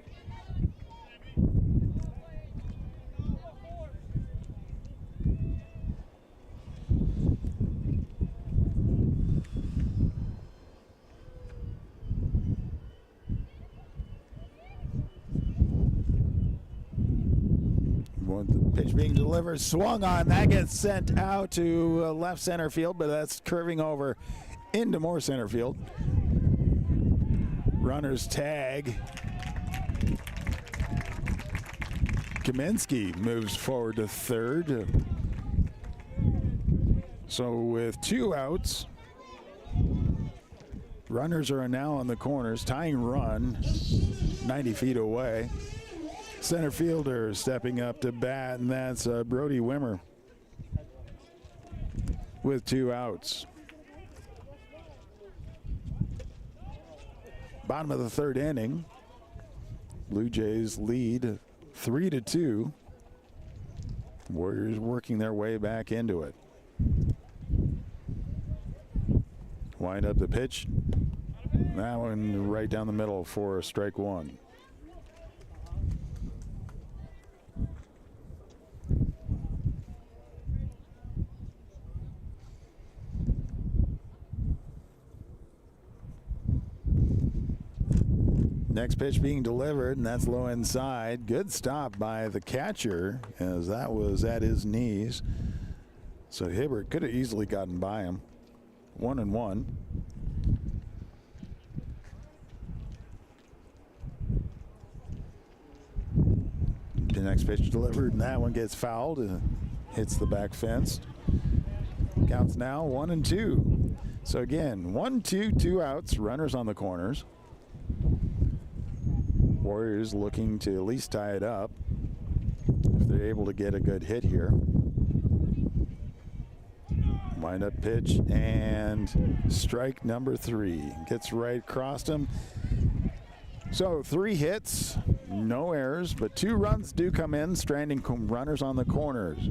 [SPEAKER 1] Pitch being delivered, swung on, that gets sent out to left center field, but that's curving over into more center field. Runners tag. Kaminsky moves forward to third. So with 2 outs, runners are now on the corners. Tying run 90 feet away. Center fielder stepping up to bat, and that's Brody Wimmer with 2 outs. Bottom of the third inning. Blue Jays lead 3-2. Warriors working their way back into it. Wind up the pitch. That one right down the middle for strike one. Next pitch being delivered, and that's low inside. Good stop by the catcher, as that was at his knees. So Hibbert could have easily gotten by him. 1-1. The next pitch delivered, and that one gets fouled and hits the back fence. Counts now 1-2. So again, 1-2, 2 outs, runners on the corners. Warriors looking to at least tie it up if they're able to get a good hit here. Wind up pitch and strike number 3. Gets right across him. So 3 hits, no errors, but 2 runs do come in, stranding runners on the corners.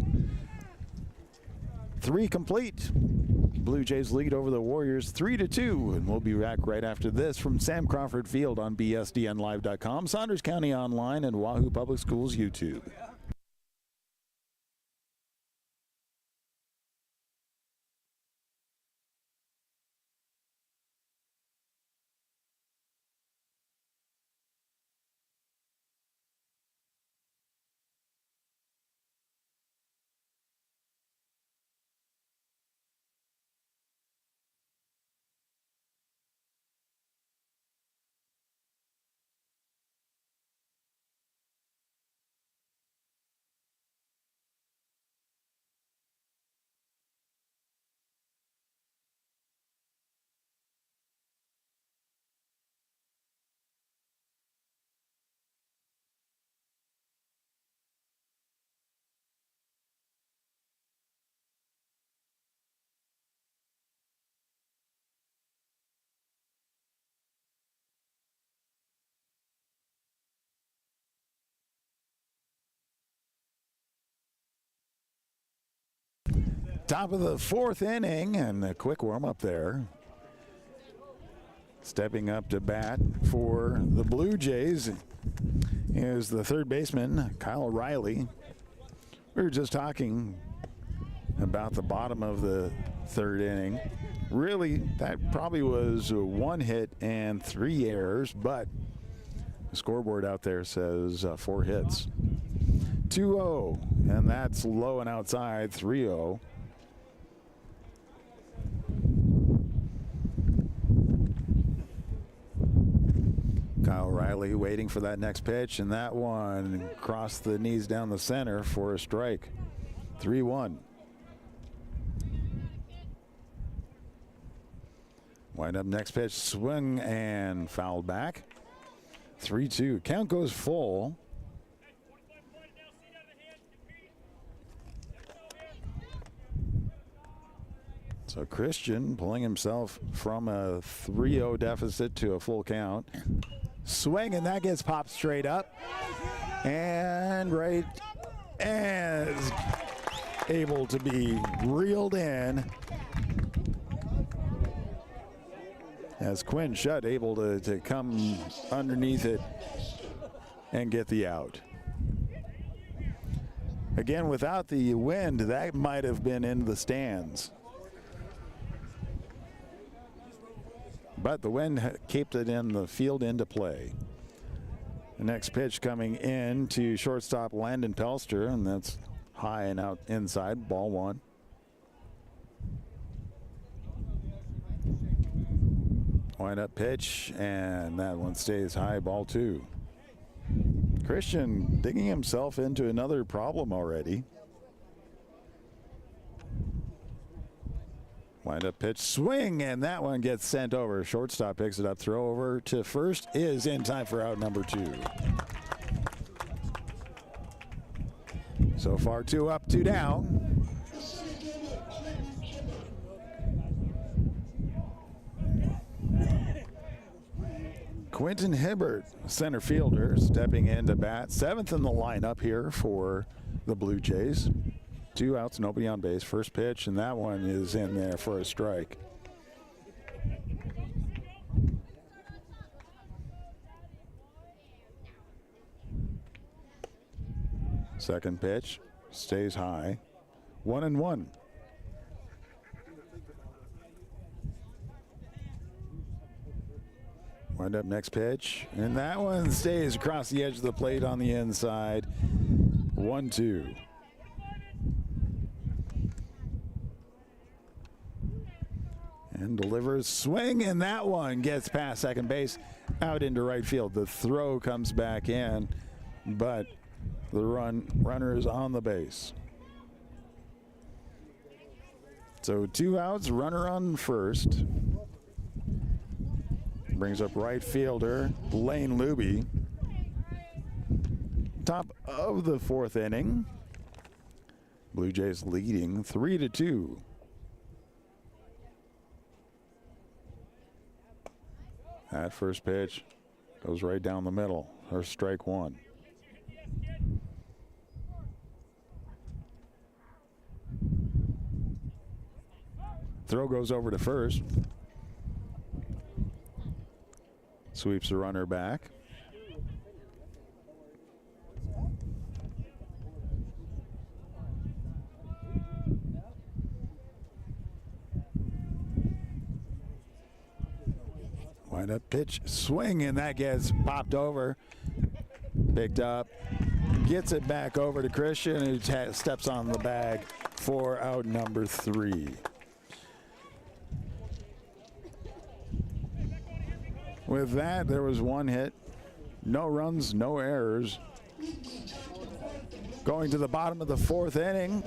[SPEAKER 1] 3 complete. Blue Jays lead over the Warriors 3-2, and we'll be back right after this from Sam Crawford Field on BSDNlive.com, Saunders County Online, and Wahoo Public Schools YouTube. Top of the 4th inning, and a quick warm-up there. Stepping up to bat for the Blue Jays is the third baseman, Kyle Riley. We were just talking about the bottom of the 3rd inning. Really, that probably was 1 hit and 3 errors, but the scoreboard out there says 4 hits. 2-0, and that's low and outside, 3-0. Kyle Riley waiting for that next pitch, and that one crossed the knees down the center for a strike. 3-1. Wind up next pitch, swing and fouled back. 3-2. Count goes full. So Christian pulling himself from a 3-0 deficit to a full count. Swing, and that gets popped straight up. And right as able to be reeled in. As Quinn Shutt able to come underneath it and get the out. Again, without the wind, that might have been in the stands. But the wind kept it in the field into play. The next pitch coming in to shortstop Landon Pelster, and that's high and out inside, ball 1. Wind up pitch, and that one stays high, ball 2. Christian digging himself into another problem already. Wind up pitch, swing, and that one gets sent over. Shortstop picks it up, throw over to first is in time for out number 2. So far 2 up, 2 down. Quentin Hibbert, center fielder, stepping in to bat. 7th in the lineup here for the Blue Jays. 2 outs, nobody on base. First pitch, and that one is in there for a strike. Second pitch stays high. 1-1. Wind up next pitch, and that one stays across the edge of the plate on the inside. 1-2. And delivers swing, and that one gets past second base out into right field. The throw comes back in, but the runner is on the base. So 2 outs, runner on first. Brings up right fielder Lane Luby. Top of the 4th inning. Blue Jays leading 3-2. That first pitch goes right down the middle. There's strike 1. Throw goes over to first. Sweeps the runner back. Wind up pitch, swing, and that gets popped over. Picked up, gets it back over to Christian, who steps on the bag for out number 3. With that, there was 1 hit, no runs, no errors. Going to the bottom of the 4th inning,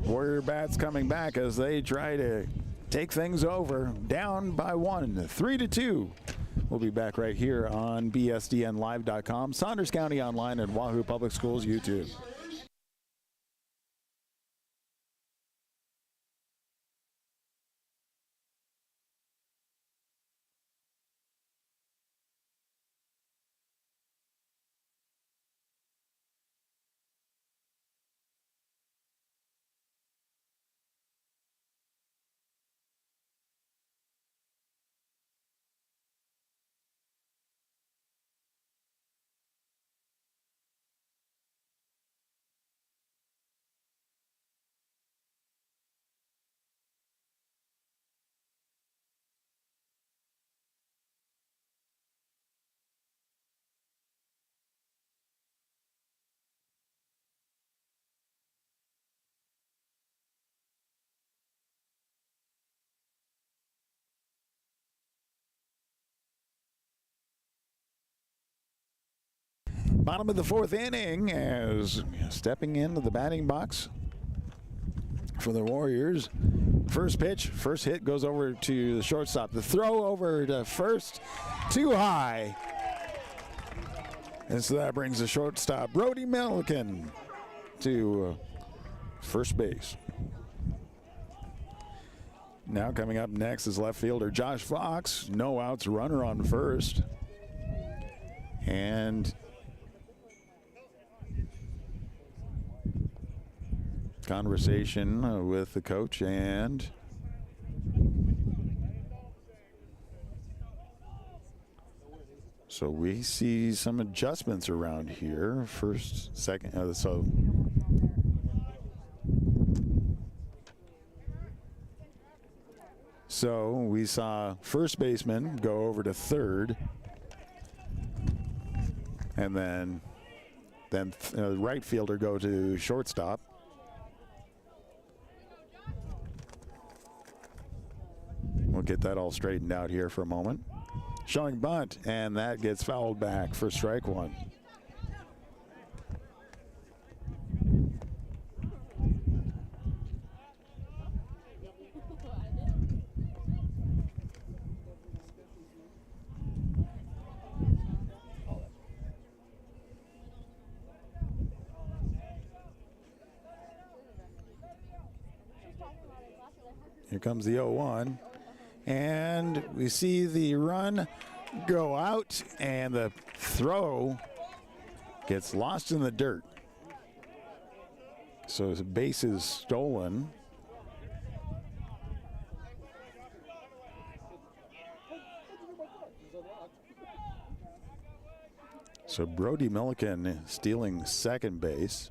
[SPEAKER 1] Warrior Bats coming back as they try to take things over, down by 1, 3-2. We'll be back right here on bsdnlive.com, Saunders County Online, and Wahoo Public Schools YouTube. Bottom of the 4th inning, as stepping into the batting box for the Warriors. First pitch, first hit goes over to the shortstop. The throw over to first, too high. And so that brings the shortstop, Brody Milliken, to first base. Now coming up next is left fielder Josh Fox. No outs, runner on first. And conversation with the coach, and so we see some adjustments around here. First, second, so we saw first baseman go over to third, and then right fielder go to shortstop. We'll get that all straightened out here for a moment. Showing bunt, and that gets fouled back for strike 1. Here comes the 0-1. And we see the run go out, and the throw gets lost in the dirt. So the base is stolen. So Brody Milliken stealing second base.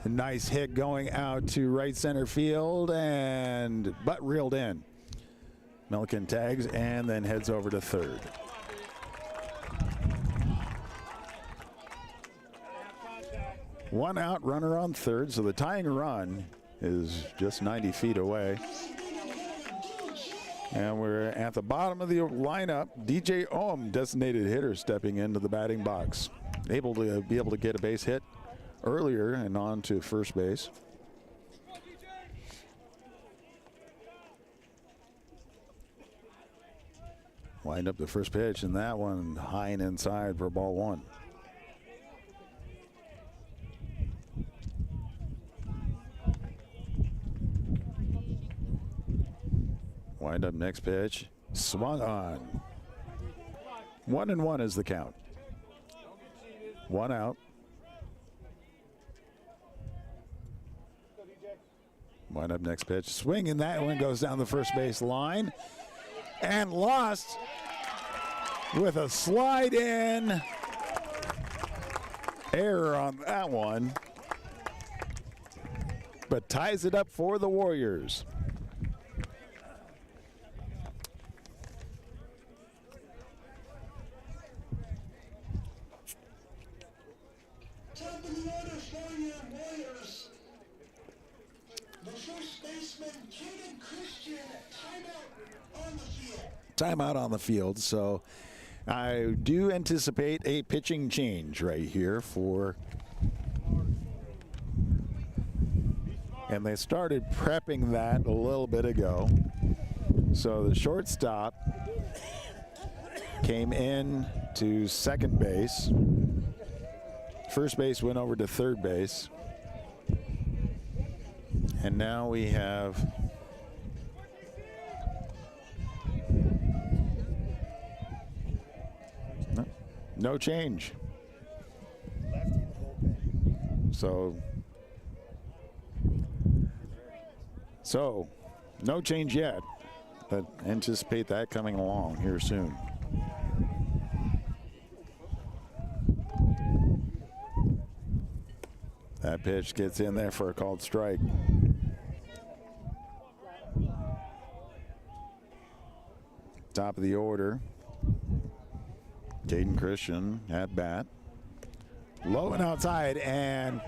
[SPEAKER 1] A nice hit going out to right center field, and butt reeled in. Milliken tags and then heads over to third. One out, runner on third, so the tying run is just 90 feet away. And we're at the bottom of the lineup. DJ Ohm, designated hitter, stepping into the batting box. Able to get a base hit earlier and on to first base. Wind up the first pitch, and that one high and inside for ball one. Wind up next pitch, swung on. 1-1 is the count. One out. Wind up next pitch, swing, and that one goes down the first base line and lost with a slide in. Error on that one, but ties it up for the Warriors. Timeout on the field, so I do anticipate a pitching change right here and they started prepping that a little bit ago. So the shortstop came in to second base. First base went over to third base. And now we have no change. So no change yet, but anticipate that coming along here soon. That pitch gets in there for a called strike. Top of the order, Caden Christian at bat. Low and outside, and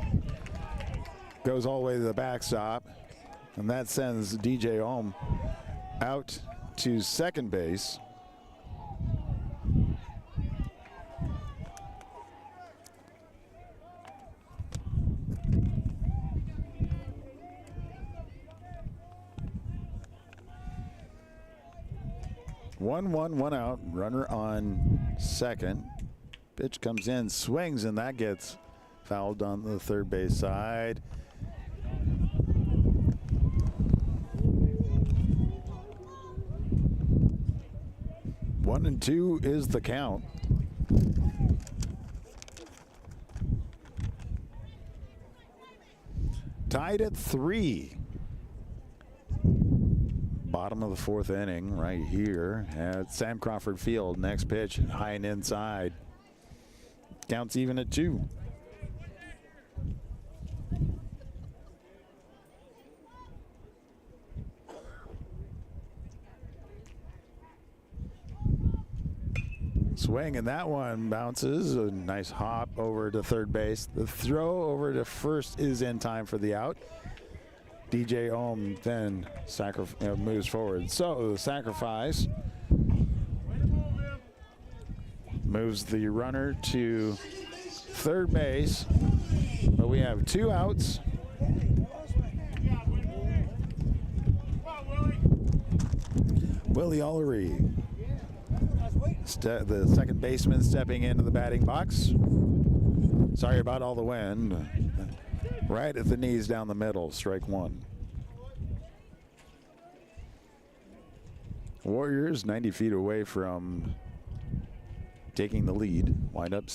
[SPEAKER 1] goes all the way to the backstop. And that sends DJ Ohm out to second base. One out, runner on second. Pitch comes in, swings, and that gets fouled on the third base side. One and two is the count. Tied at 3. Bottom of the fourth inning right here at Sam Crawford Field. Next pitch, high and inside. Counts even at 2. Swing, and that one bounces. A nice hop over to third base. The throw over to first is in time for the out. DJ Ohm then moves forward. So the sacrifice moves the runner to third base. But we have 2 outs. Willie Ullery, the second baseman, stepping into the batting box. Sorry about all the wind. Right at the knees down the middle, strike 1. Warriors 90 feet away from taking the lead. Wind up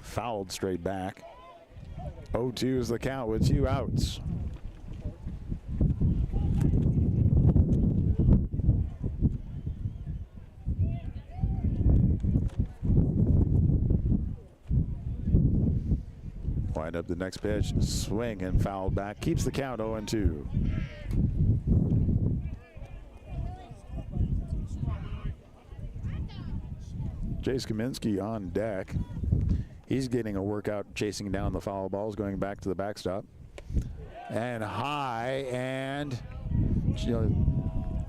[SPEAKER 1] fouled straight back. 0-2 is the count with 2 outs. Wind up the next pitch, swing and foul back, keeps the count 0-2. Jace Kaminsky on deck. He's getting a workout chasing down the foul balls, going back to the backstop. And high, and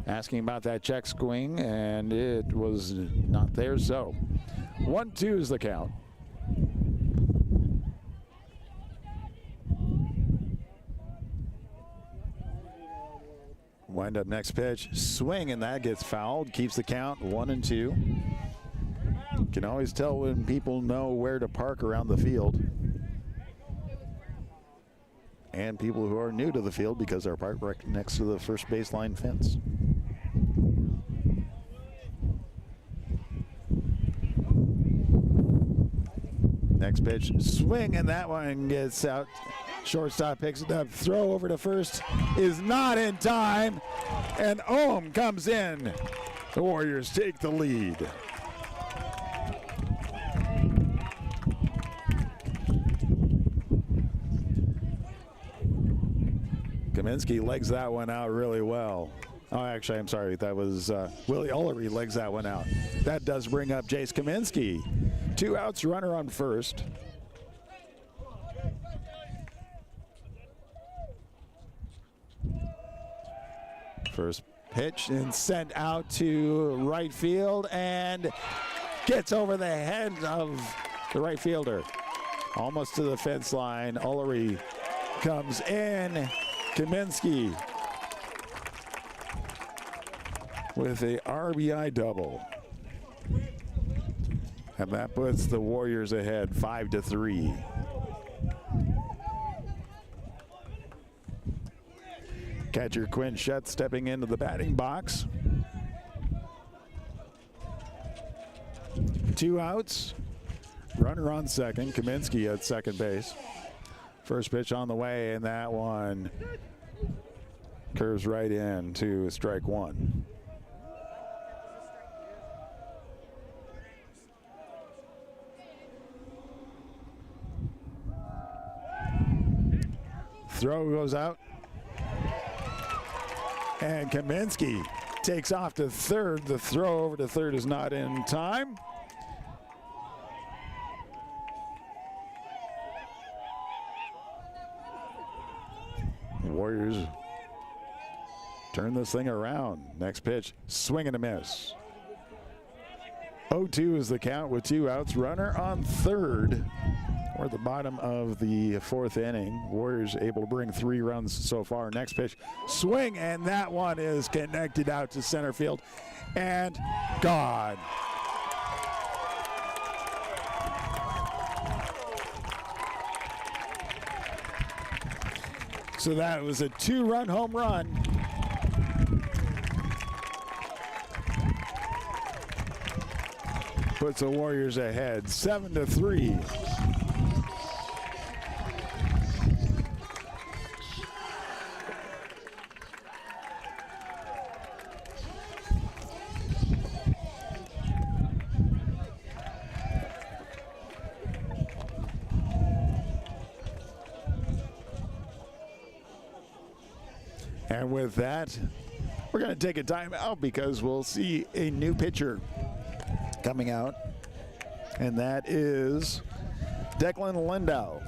[SPEAKER 1] asking about that check swing, and it was not there. So 1-2 is the count. Wind up next pitch, swing, and that gets fouled. Keeps the count 1-2. Can always tell when people know where to park around the field. And people who are new to the field because they're parked right next to the first baseline fence. Next pitch, swing, and that one gets out. Shortstop picks it up. Throw over to first is not in time. And Ohm comes in. The Warriors take the lead. Kaminsky legs that one out really well. Oh, actually, I'm sorry. That was Willie Ullery legs that one out. That does bring up Jace Kaminsky. 2 outs, runner on first. First pitch and sent out to right field and gets over the head of the right fielder. Almost to the fence line. Ullery comes in. Kaminsky with a RBI double. And that puts the Warriors ahead 5-3. Catcher Quinn Shutt stepping into the batting box. 2 outs. Runner on second. Kaminsky at second base. First pitch on the way, and that one curves right in to strike one. Throw goes out. And Kaminsky takes off to third. The throw over to third is not in time. The Warriors turn this thing around. Next pitch, swing and a miss. 0-2 is the count with 2 outs. Runner on third. We're at the bottom of the 4th inning. Warriors able to bring 3 runs so far. Next pitch, swing, and that one is connected out to center field and gone. So that was a 2-run home run. Puts the Warriors ahead 7-3. And with that, we're going to take a time out because we'll see a new pitcher coming out, and that is Declan Lindau.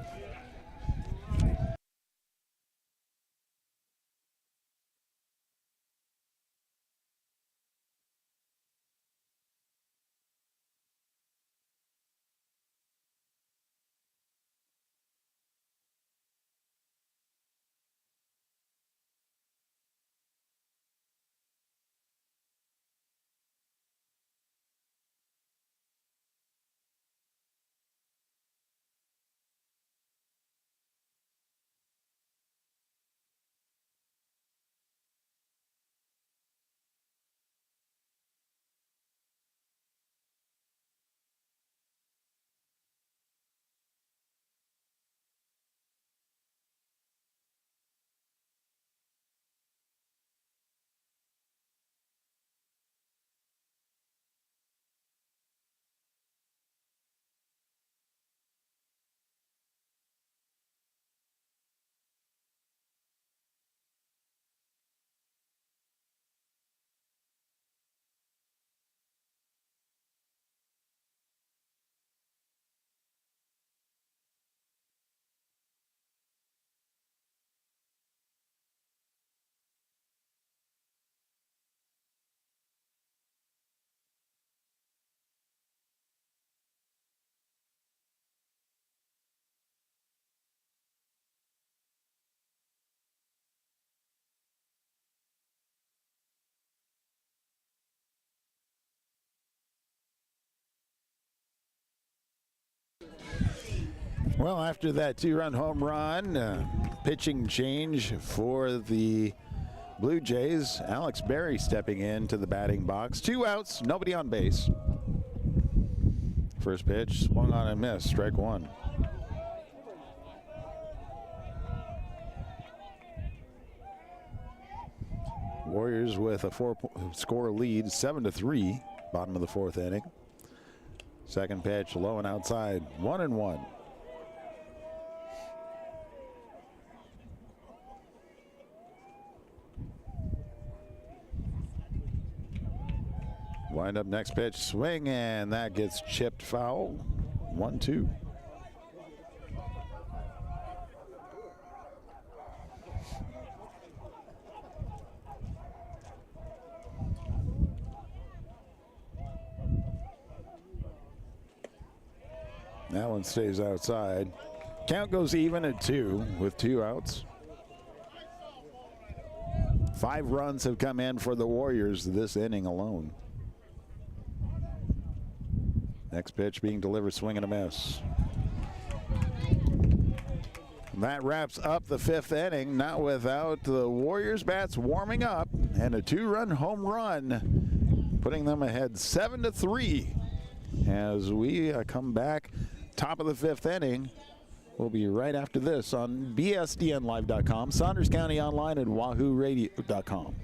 [SPEAKER 1] Well, after that 2-run home run, pitching change for the Blue Jays. Alex Berry stepping into the batting box. 2 outs, nobody on base. First pitch, swung on and missed, strike 1. Warriors with a 4-score lead, 7-3, bottom of the 4th inning. Second pitch, low and outside, 1-1. Wind up next pitch, swing, and that gets chipped foul. 1-2. That one stays outside. Count goes even at 2 with 2 outs. 5 runs have come in for the Warriors this inning alone. Next pitch being delivered, swing and a miss. That wraps up the 5th inning, not without the Warriors bats warming up and a 2-run home run, putting them ahead 7-3 as we come back. Top of the 5th inning. We'll be right after this on BSDNlive.com, Saunders County Online, and WahooRadio.com.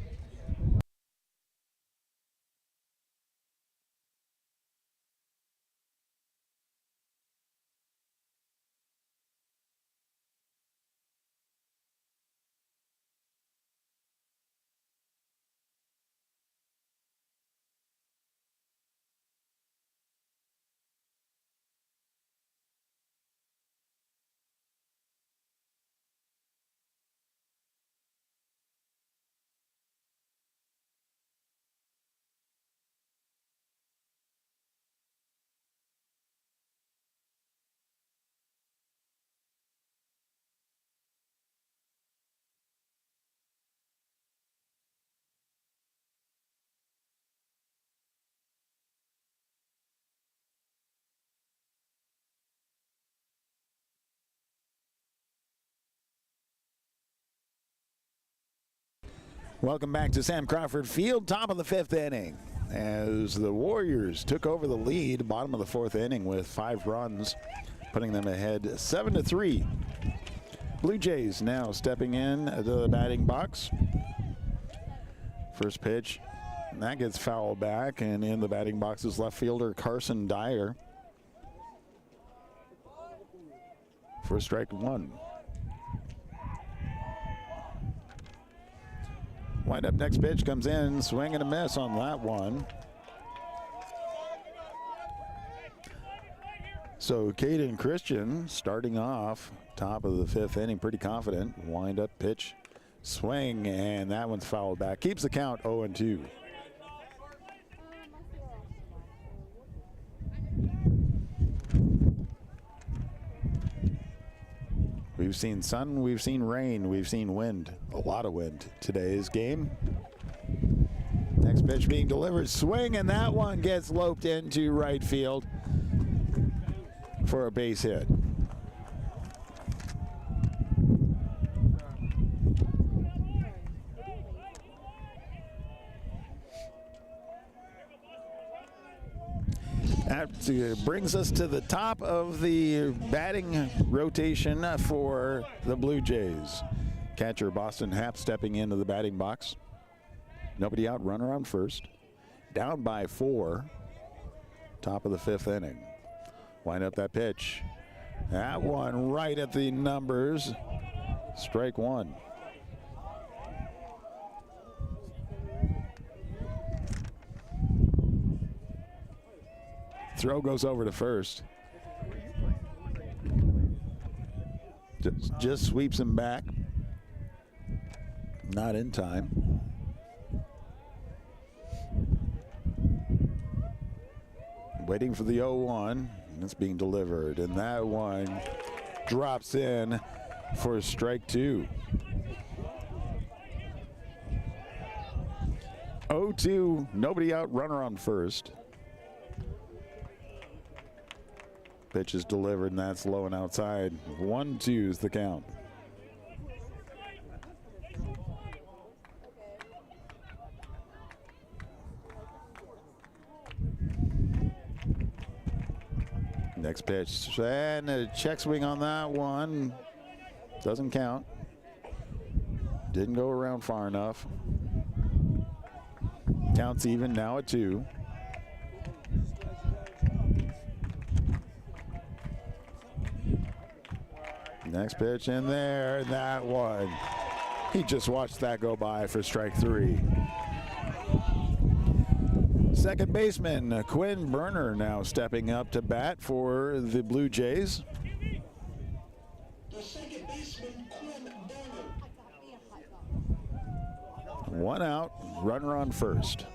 [SPEAKER 1] Welcome back to Sam Crawford Field, top of the 5th inning. As the Warriors took over the lead, bottom of the 4th inning with 5 runs, putting them ahead 7-3. Blue Jays now stepping in to the batting box. First pitch, and that gets fouled back, and in the batting box is left fielder Carson Dyer. For strike 1. Wind up next pitch, comes in, swing and a miss on that one. So Caden Christian starting off top of the 5th inning, pretty confident. Wind up pitch, swing, and that one's fouled back. Keeps the count 0-2. We've seen sun, we've seen rain, we've seen wind, a lot of wind today's game. Next pitch being delivered, swing, and that one gets loped into right field for a base hit. That brings us to the top of the batting rotation for the Blue Jays. Catcher Boston Happ stepping into the batting box. Nobody out, runner on first. Down by 4. Top of the 5th inning. Wind up that pitch. That one right at the numbers. Strike 1. Throw goes over to first. Just sweeps him back. Not in time. Waiting for the 0-1. It's being delivered. And that one drops in for strike 2. 0-2. Nobody out. Runner on first. Pitch is delivered, and that's low and outside. 1-2 is the count. Next pitch, and a check swing on that one. Doesn't count. Didn't go around far enough. Counts even now at 2. Next pitch in there, that one. He just watched that go by for strike 3. Second baseman Quinn Berner now stepping up to bat for the Blue Jays.
[SPEAKER 2] The second baseman, Quinn Berner.
[SPEAKER 1] 1 out, runner on first.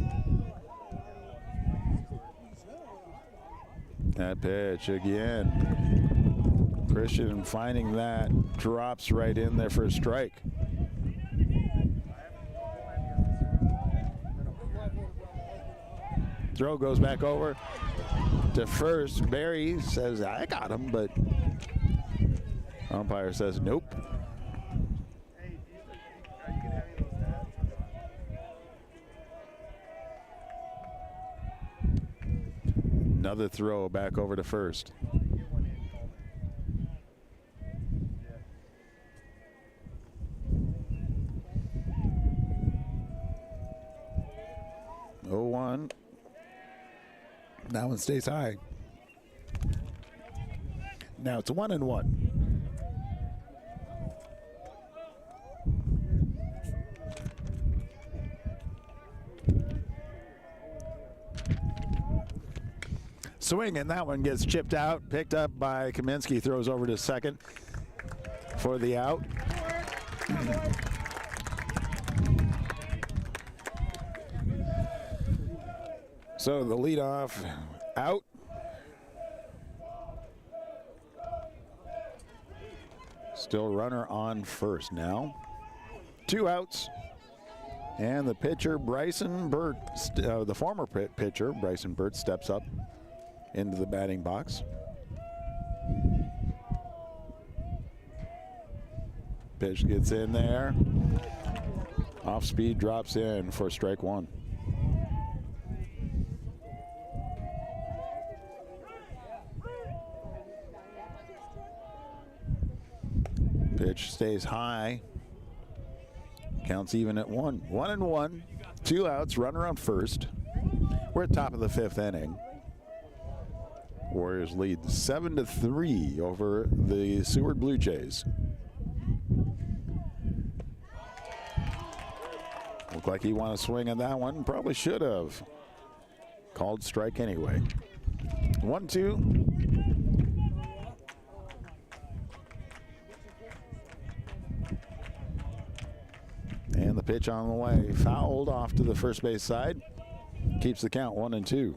[SPEAKER 1] That pitch again. Christian finding that, drops right in there for a strike. Throw goes back over to first. Barry says, I got him, but umpire says, nope. Another throw back over to first. That one stays high. Now it's 1-1. Swing, and that one gets chipped out, picked up by Kaminsky, throws over to second for the out. So the leadoff out. Still runner on first now. 2 outs. And the pitcher, Bryson Burt, the former pitcher, Bryson Burt, steps up into the batting box. Pitch gets in there. Off speed, drops in for strike 1. Pitch stays high. Counts even at 1. 1-1. 2 outs. Runner on first. We're at top of the 5th inning. Warriors lead 7-3 over the Seward Blue Jays. Looked like he wanted to swing on that one. Probably should have. Called strike anyway. 1-2. And the pitch on the way. Fouled off to the first base side. Keeps the count 1-2.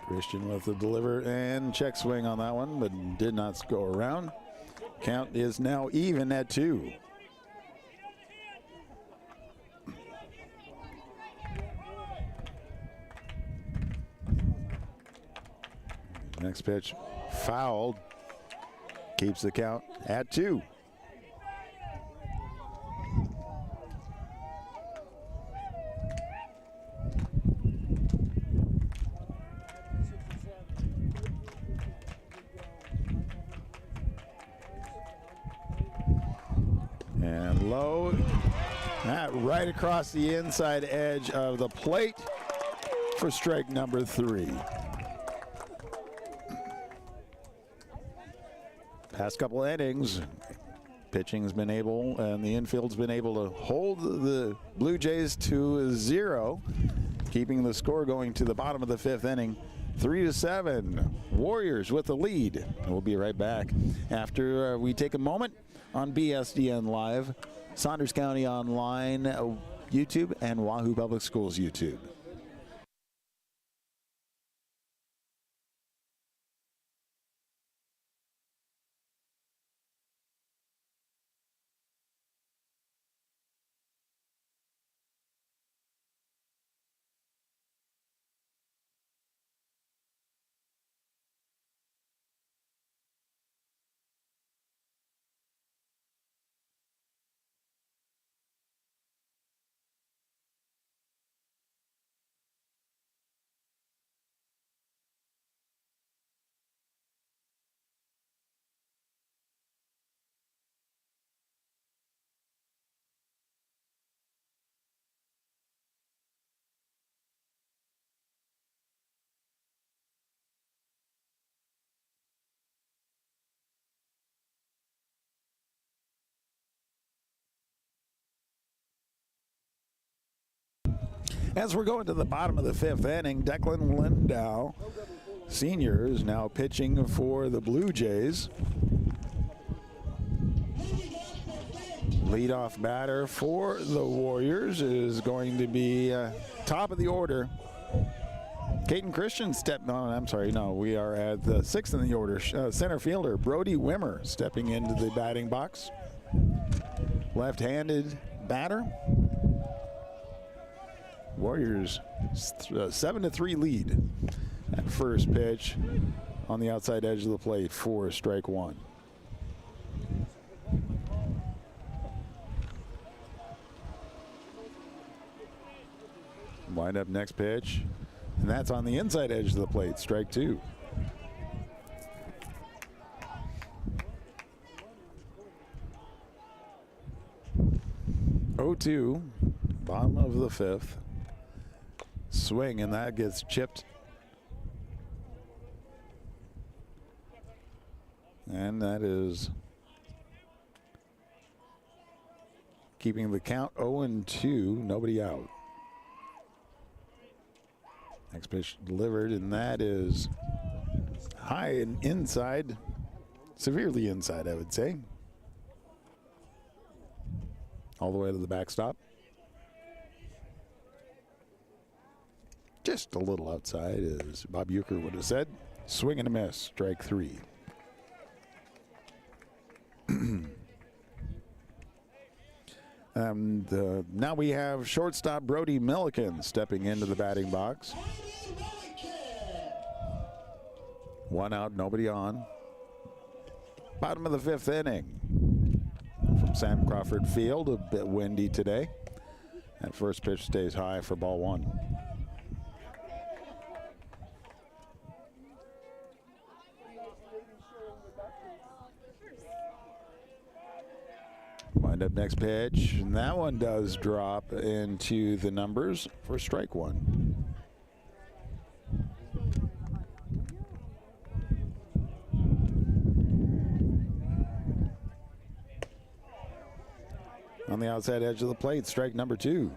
[SPEAKER 1] Christian with the deliver and check swing on that one, but did not go around. Count is now even at 2. Next pitch fouled. Keeps the count at 2. And low. That right across the inside edge of the plate for strike number 3. Past couple of innings, pitching's been able, and the infield's been able to hold the Blue Jays to 0, keeping the score going to the bottom of the 5th inning. 3-7, Warriors with the lead. We'll be right back after we take a moment on BSDN Live, Saunders County Online YouTube, and Wahoo Public Schools YouTube. As we're going to the bottom of the fifth inning, Declan Lindow, senior, is now pitching for the Blue Jays. Leadoff batter for the Warriors is going to be top of the order. Caden Christian stepped on. I'm sorry, no, we are at the sixth in the order. Center fielder Brody Wimmer stepping into the batting box. Left-handed batter. Warriors 7-3 lead at first pitch on the outside edge of the plate for strike one. Wind up next pitch, and that's on the inside edge of the plate, strike two. Oh, 2, bottom of the fifth. Swing, and that gets chipped. And that is keeping the count 0-2, nobody out. Next pitch delivered, and that is high and inside, severely inside, I would say. All the way to the backstop. Just a little outside, as Bob Euchre would have said. Swing and a miss, strike three. And now we have shortstop Brody Milliken stepping into the batting box. One out, nobody on. Bottom of the fifth inning from Sam Crawford Field. A bit windy today. That first pitch stays high for ball one. Wind up next pitch, and that one does drop into the numbers for strike one. On the outside edge of the plate, strike number two.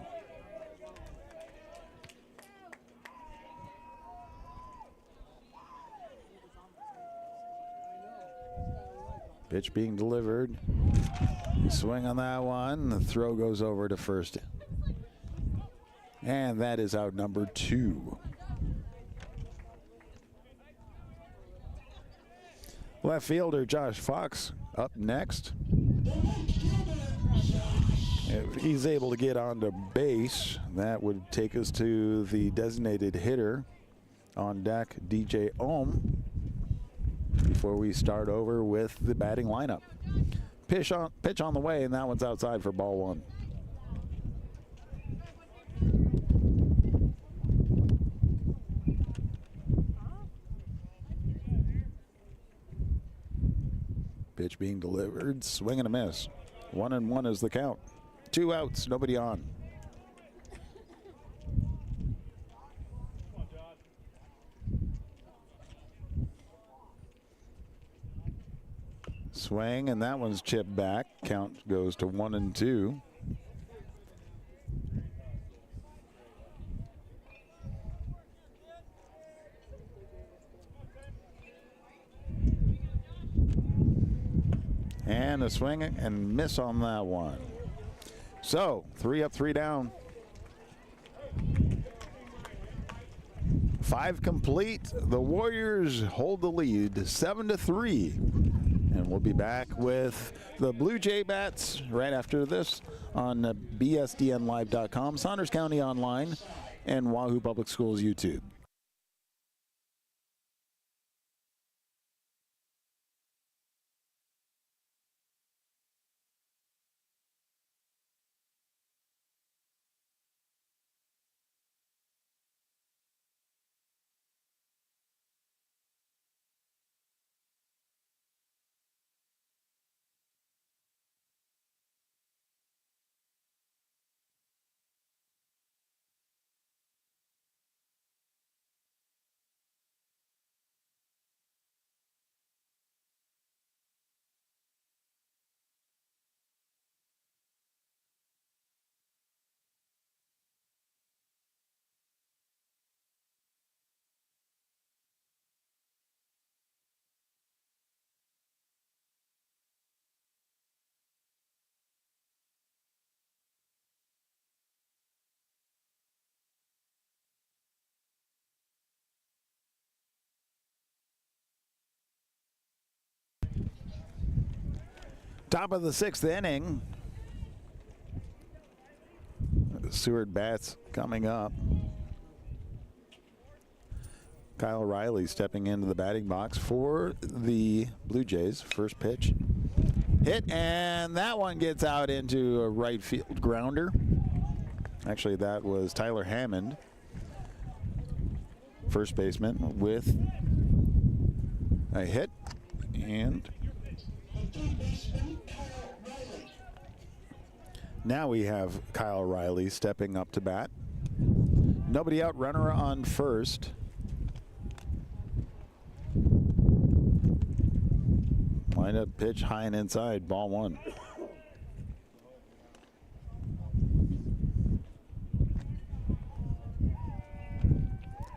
[SPEAKER 1] Pitch being delivered. Swing on that one. The throw goes over to first. And that is out number two. Left fielder Josh Fox up next. If he's able to get onto base, that would take us to the designated hitter on deck, DJ Ohm, before we start over with the batting lineup. Pitch on the way, and that one's outside for ball one. Pitch being delivered, swing and a miss. 1-1 is the count. 2 outs, nobody on. Swing, and that one's chipped back. Count goes to 1-2. And a swing and miss on that one. So 3 up, 3 down. 5 complete. The Warriors hold the lead 7-3. And we'll be back with the Blue Jay Bats right after this on bsdnlive.com, Saunders County Online, and Wahoo Public Schools YouTube. Top of the 6th inning. Seward bats coming up. Kyle Riley stepping into the batting box for the Blue Jays. First pitch. Hit, and that one gets out into a right field grounder. Actually, that was Tyler Hammond, first baseman, with a hit. And now we have Kyle Riley stepping up to bat. Nobody out, runner on first. Wind up pitch high and inside, ball 1.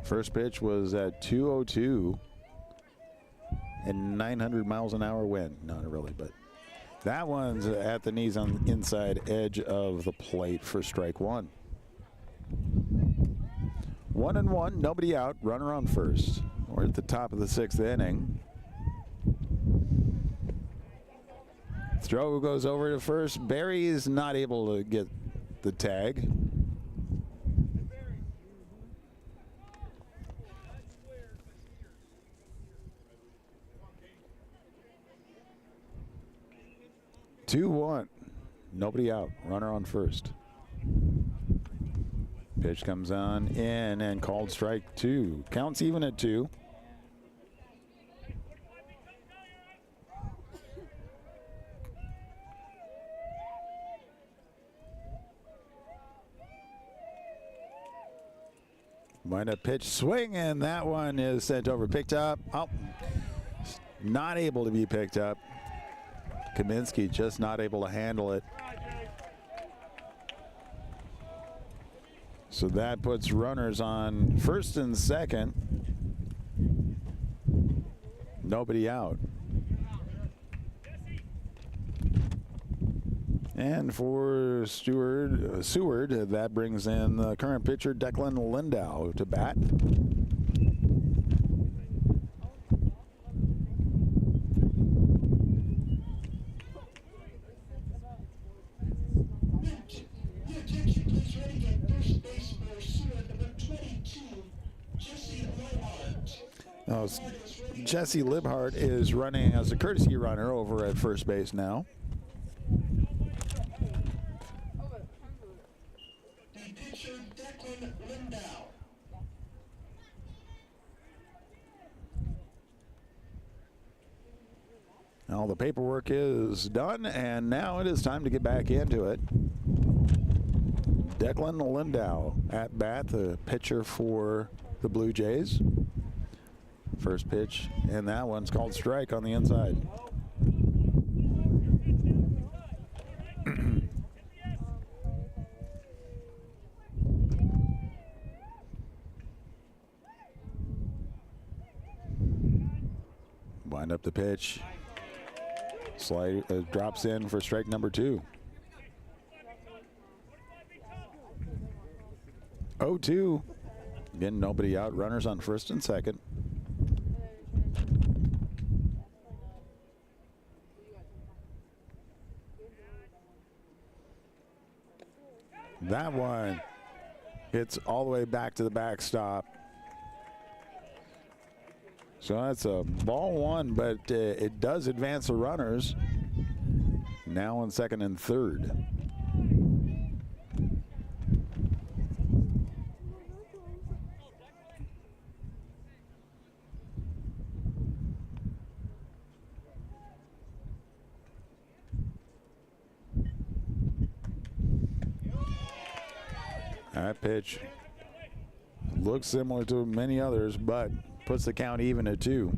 [SPEAKER 1] First pitch was at 202 and 900 miles an hour wind. Not really, but that one's at the knees on the inside edge of the plate for strike 1. 1-1, nobody out, runner on first. We're at the top of the 6th inning. Throw goes over to first. Barry is not able to get the tag. Two, 1. Nobody out. Runner on first. Pitch comes on in and called strike 2. Counts even at 2. Wind up pitch, swing, and that one is sent over. Picked up. Oh, not able to be picked up. Kaminsky just not able to handle it. So that puts runners on first and second. Nobody out. And for Seward, that brings in the current pitcher, Declan Lindau, to bat. Jesse Libhart is running as a courtesy runner over at first base now. All the paperwork is done, and now it is time to get back into it. Declan Lindau at bat, the pitcher for the Blue Jays. First pitch, and that one's called strike on the inside. Wind up the pitch. Slide drops in for strike number 2. 0-2. Again, nobody out. Runners on first and second. That one hits all the way back to the backstop. So that's a ball 1, but it does advance the runners. Now on second and third. That pitch looks similar to many others, but puts the count even at 2.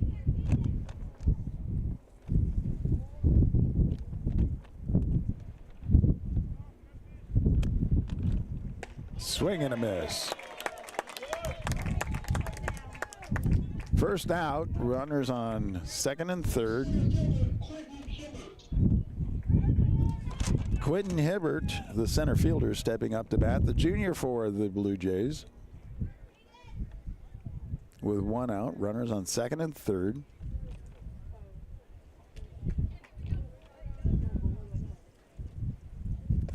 [SPEAKER 1] Swing and a miss. First out, runners on second and third. Quentin Hibbert, the center fielder, stepping up to bat, the junior for the Blue Jays. With 1 out, runners on second and third.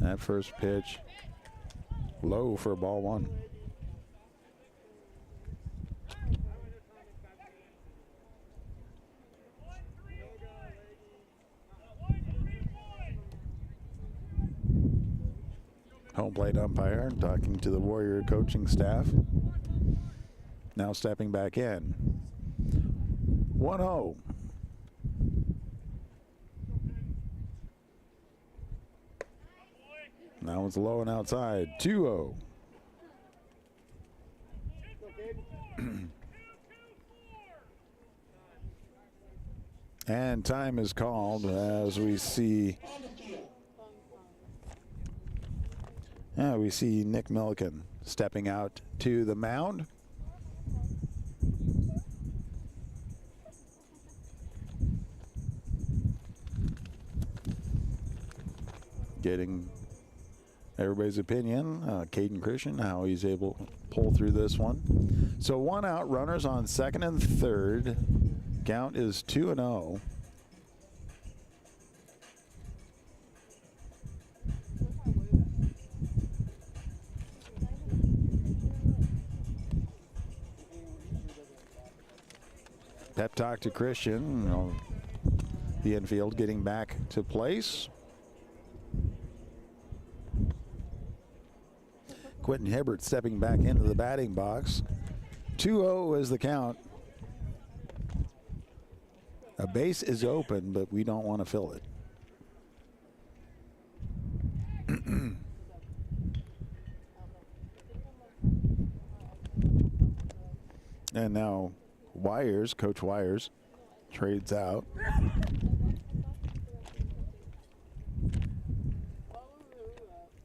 [SPEAKER 1] That first pitch low for ball one. Home plate umpire talking to the Warrior coaching staff. Now stepping back in. 1-0. Now it's low and outside. 2-0. And time is called as we see Nick Milliken stepping out to the mound. Getting everybody's opinion, Caden Christian, how he's able to pull through this one. So one out, runners on second and third. Count is 2-0. Pep talk to Christian. The infield getting back to place. Quentin Hibbert stepping back into the batting box. 2-0 is the count. A base is open, but we don't want to fill it. And now Wires, Coach Wires, trades out.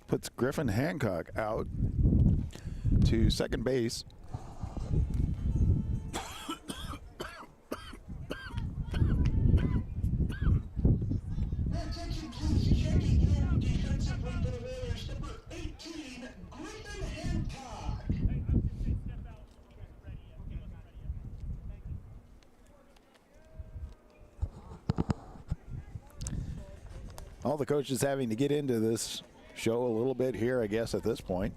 [SPEAKER 1] Puts Griffin Hancock out to second base.
[SPEAKER 2] Attention please, checking in defensively for the Warriors, number 18, Griffin Hancock.
[SPEAKER 1] All the coaches having to get into this show a little bit here, I guess, at this point.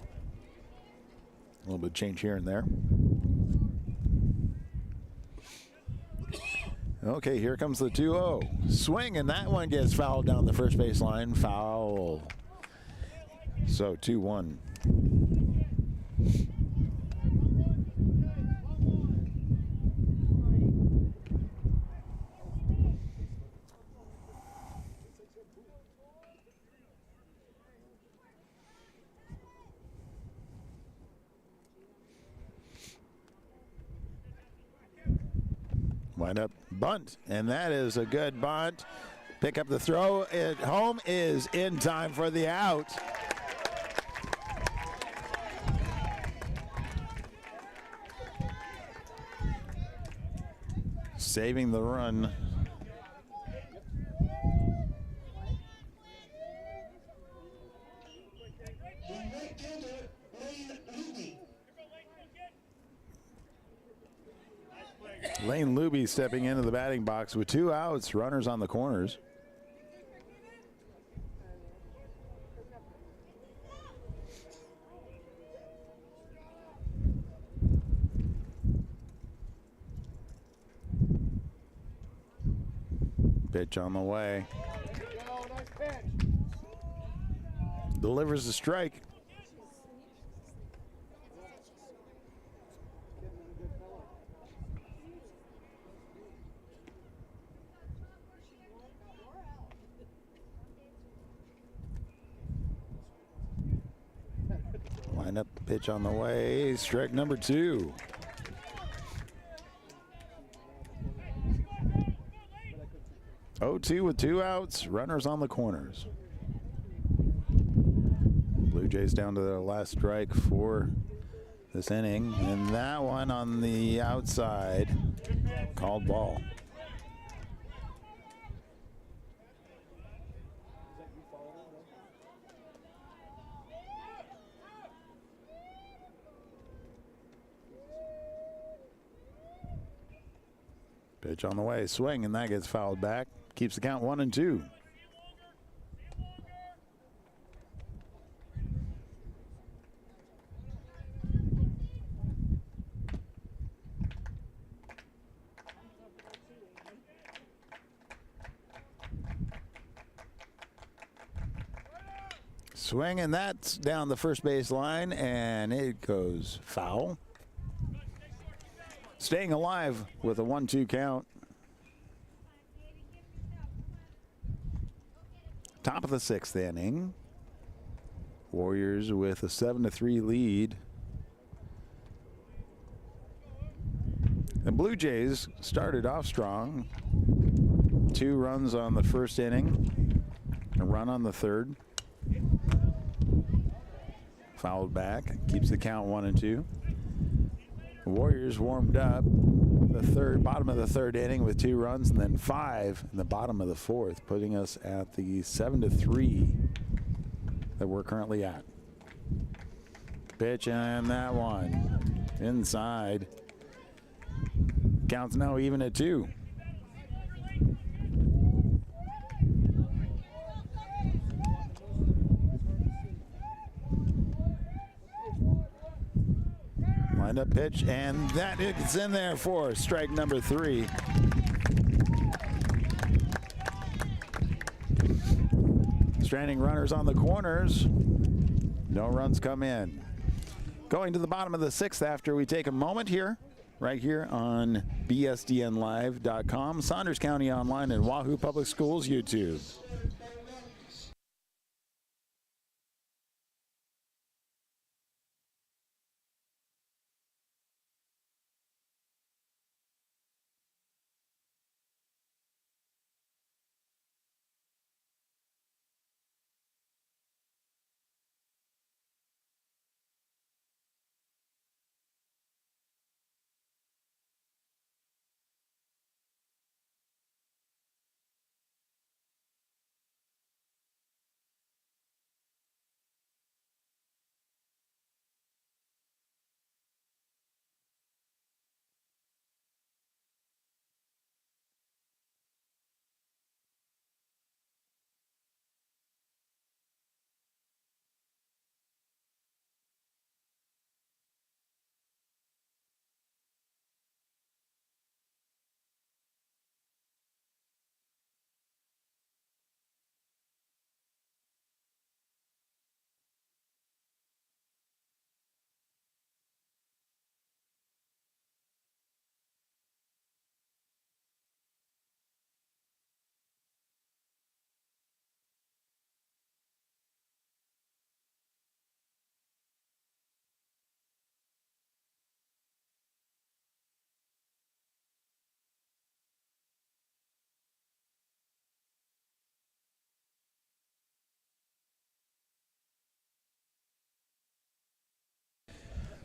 [SPEAKER 1] A little bit of change here and there. Okay, here comes the 2-0. Swing, and that one gets fouled down the first base line. Foul. So 2-1. Wind up bunt, and that is a good bunt. Pick up the throw at home is in time for the out. Saving the run. Lane Luby stepping into the batting box with 2 outs, runners on the corners. Pitch on the way. Delivers the strike. Line up the pitch on the way. Strike number 2. Oh-2 with 2 outs. Runners on the corners. Blue Jays down to their last strike for this inning. And that one on the outside. Called ball. Pitch on the way, swing, and that gets fouled back. Keeps the count 1-2. Swing, and that's down the first base line, and it goes foul. Staying alive with a 1-2 count. Top of the 6th inning. Warriors with a 7-3 lead. The Blue Jays started off strong. 2 runs on the first inning, a run on the third. Fouled back, keeps the count 1-2. The Warriors warmed up the bottom of the third inning with 2 runs, and then 5 in the bottom of the 4th, putting us at the 7-3 that we're currently at. Pitch, and that one inside. Counts now even at 2. Lined up pitch, and that is in there for strike number 3. Stranding runners on the corners. No runs come in. Going to the bottom of the 6th after we take a moment here, right here on bsdnlive.com, Saunders County Online, and Wahoo Public Schools YouTube.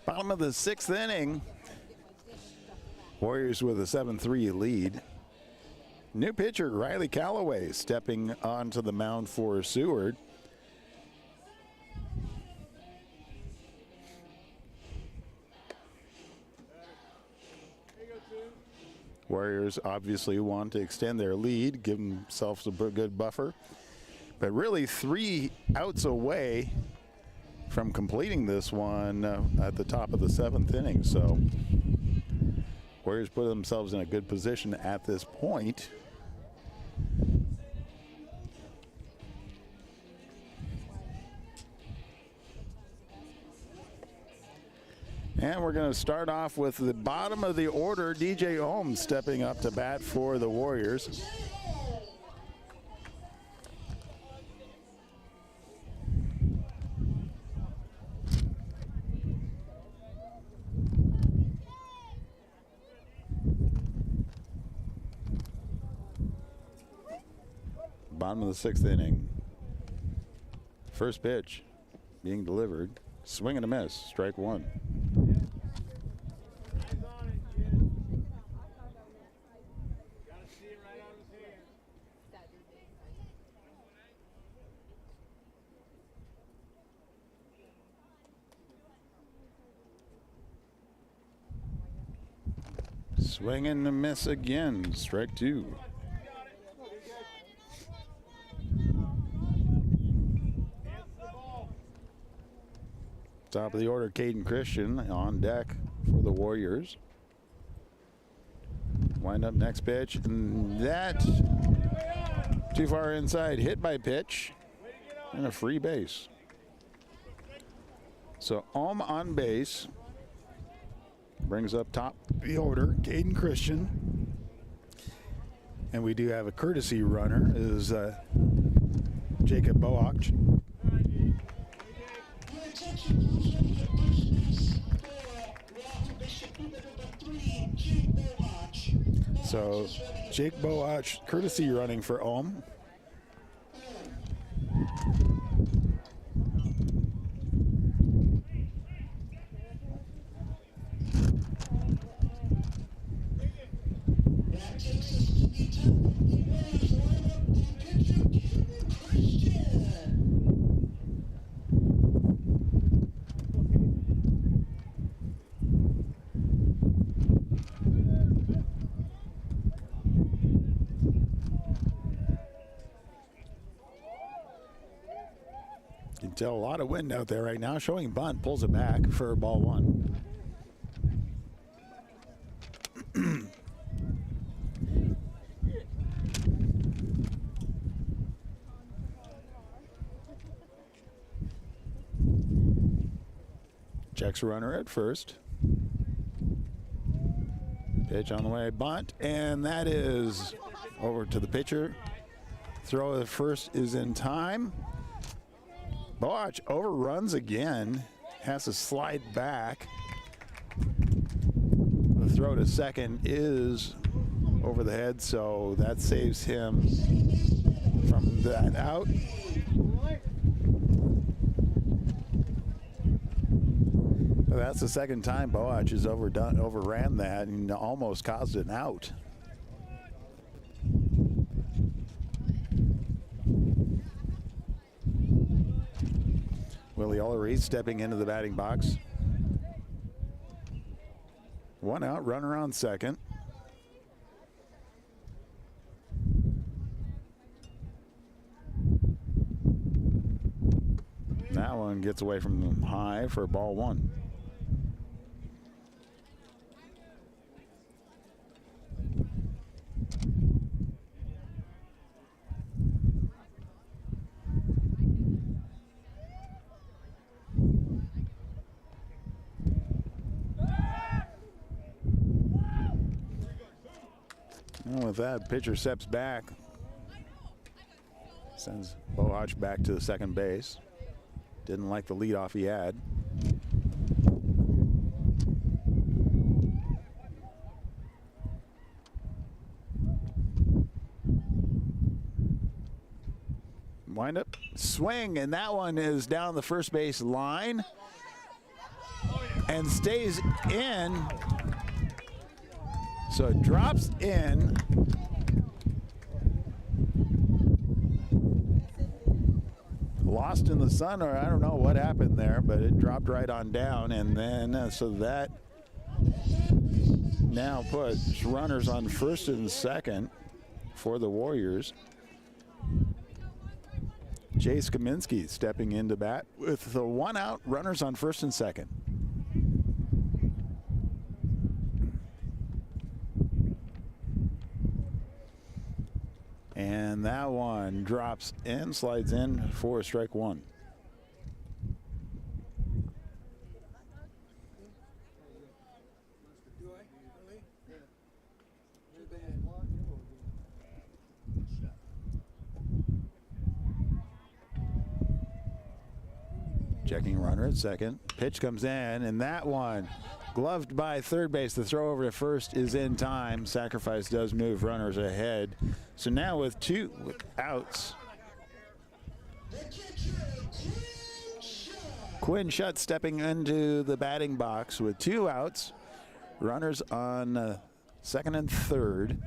[SPEAKER 1] Bottom of the 6th inning. Warriors with a 7-3 lead. New pitcher Riley Callaway stepping onto the mound for Seward. Warriors obviously want to extend their lead, give themselves a good buffer. But really 3 outs away from completing this one at the top of the 7th inning. So Warriors put themselves in a good position at this point. And we're going to start off with the bottom of the order, DJ Ohms stepping up to bat for the Warriors. Bottom of the 6th inning. First pitch being delivered. Swing and a miss. Strike 1. Swing and a miss again. Strike 2. Top of the order, Caden Christian on deck for the Warriors. Wind up next pitch, and that too far inside, hit by pitch, and a free base. So on base. Brings up top the order, Caden Christian. And we do have a courtesy runner, is Jacob Boach. So Jake Boach, courtesy running for Ulm. You can tell a lot of wind out there right now. Showing bunt, pulls it back for ball one. Checks runner at first. Pitch on the way, bunt, and that is over to the pitcher. Throw at first is in time. Boach overruns again, has to slide back. The throw to second is over the head, so that saves him from that out. That's the second time Boach has overran that and almost caused an out. Willie Ullery stepping into the batting box. One out, runner on second. That one gets away from high for ball one. And with that, pitcher steps back. Sends Boach back to the second base. Didn't like the leadoff he had. Wind up, swing, and that one is down the first base line and stays in. So it drops in. Lost in the sun, or I don't know what happened there, but it dropped right on down, and then so that now puts runners on first and second for the Warriors. Jace Kaminsky stepping into bat with the one out, runners on first and second. And that one drops in, slides in for strike one. Checking runner at second. Pitch comes in, and that one gloved by third base. The throw over to first is in time. Sacrifice does move runners ahead. So now with two outs, Quinn Shutt stepping into the batting box with two outs. Runners on second and third.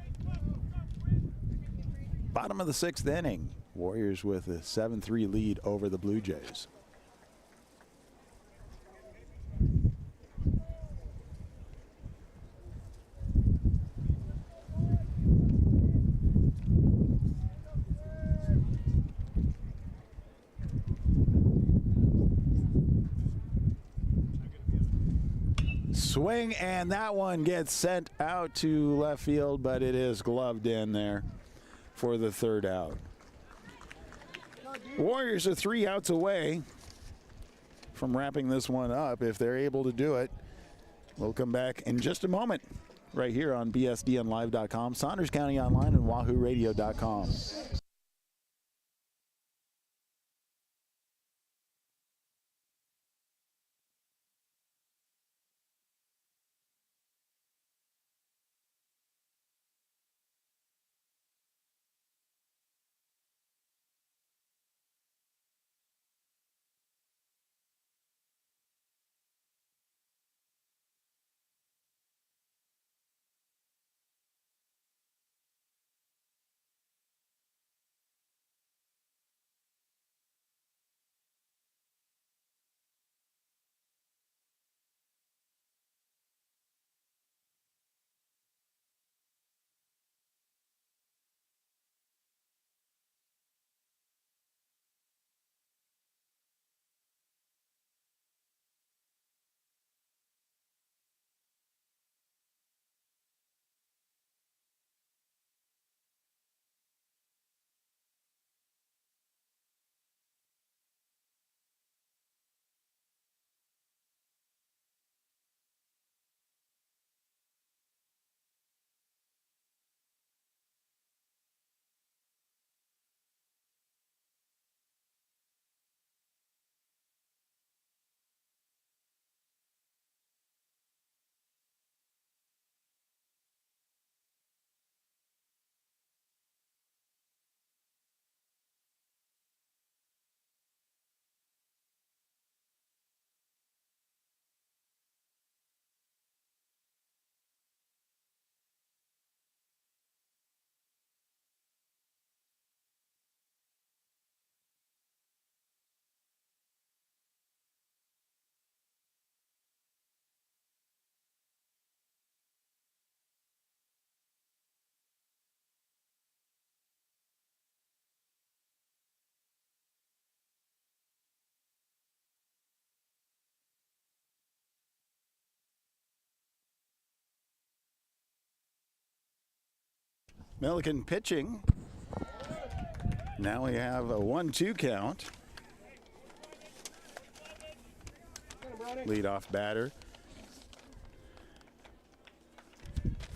[SPEAKER 1] Bottom of the sixth inning. Warriors with a 7-3 lead over the Blue Jays. Swing, and that one gets sent out to left field, but it is gloved in there for the third out. Warriors are 3 outs away from wrapping this one up if they're able to do it. We'll come back in just a moment right here on bsdnlive.com, Saunders County Online, and wahooradio.com. Milliken pitching. Now we have a 1-2 count. Leadoff batter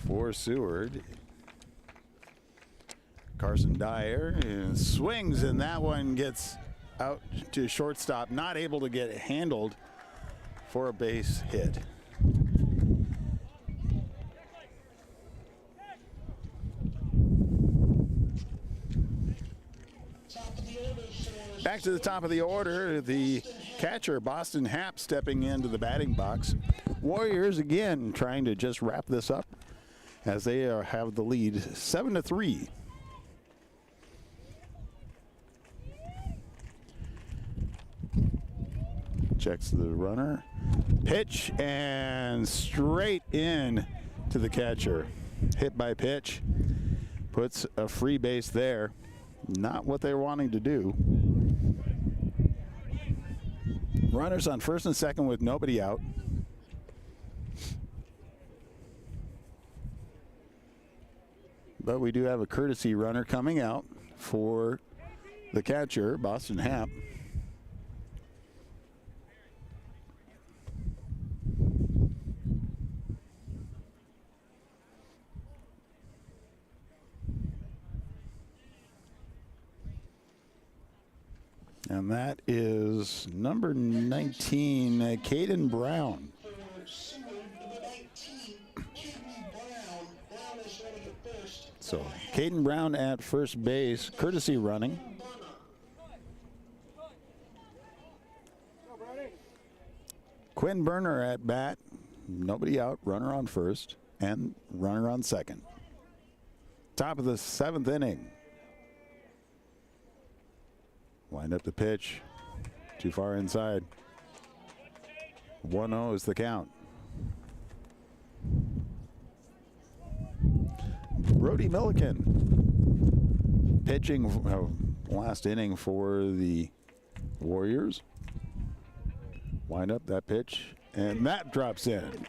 [SPEAKER 1] for Seward. Carson Dyer swings, and that one gets out to shortstop, not able to get handled for a base hit. Back to the top of the order, the catcher, Boston Happ, stepping into the batting box. Warriors again trying to just wrap this up as they have the lead 7-3. Checks the runner. Pitch and straight in to the catcher. Hit by pitch. Puts a free base there. Not what they're wanting to do. Runners on first and second with nobody out. But we do have a courtesy runner coming out for the catcher, Boston Happ. And that is number 19, Caden Brown. So Caden Brown at first base, courtesy running. Quinn Burner at bat, nobody out, runner on first and runner on second. Top of the 7th inning. Wind up the pitch. Too far inside. 1-0 is the count. Brody Milliken pitching last inning for the Warriors. Wind up that pitch, and that drops in.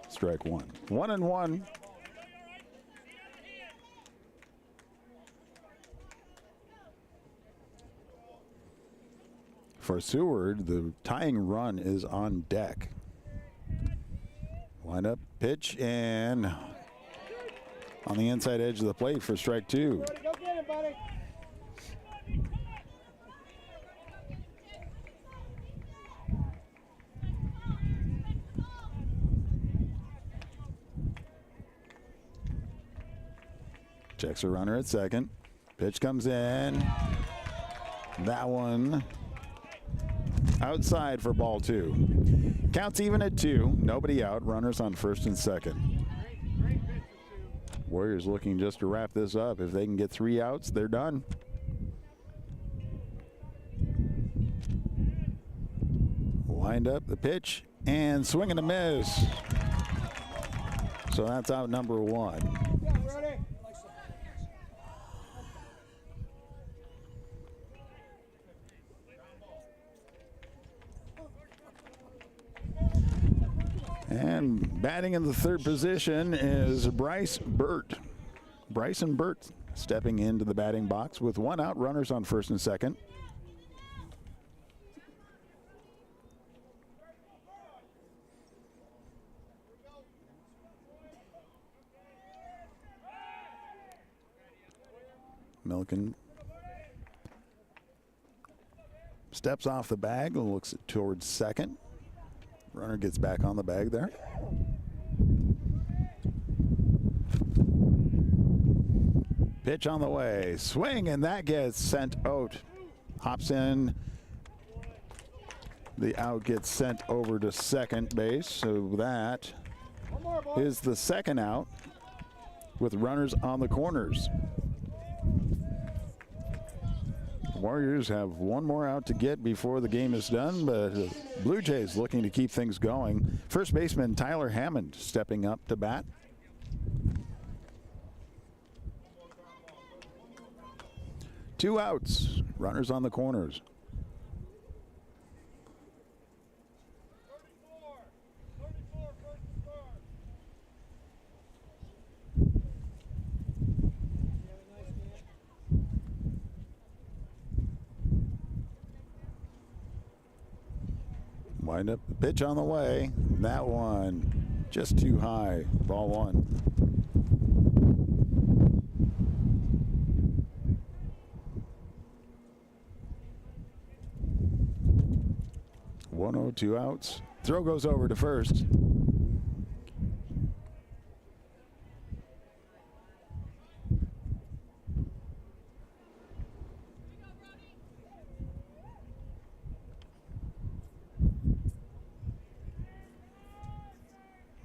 [SPEAKER 1] Strike one. 1-1. for Seward, the tying run is on deck. Wind up, pitch, and on the inside edge of the plate for strike two.
[SPEAKER 3] Go get it, buddy.
[SPEAKER 1] Checks a runner at second. Pitch comes in. That one outside for ball two. Counts even at two. Nobody out. Runners on first and second. Warriors looking just to wrap this up. If they can get 3 outs, they're done. Wind up the pitch and swing and a miss. So that's out number 1. And batting in the third position is Bryson Burt stepping into the batting box with 1 out, runners on first and second. Milken steps off the bag and looks towards second. Runner gets back on the bag there. Pitch on the way. Swing, and that gets sent out. Hops in. The out gets sent over to second base. So that is the second out with runners on the corners. Warriors have 1 more out to get before the game is done, but Blue Jays looking to keep things going. First baseman Tyler Hammond stepping up to bat. Two outs, runners on the corners. Wind up the pitch on the way. That one just too high. Ball 1. One 0, 2 outs. Throw goes over to first.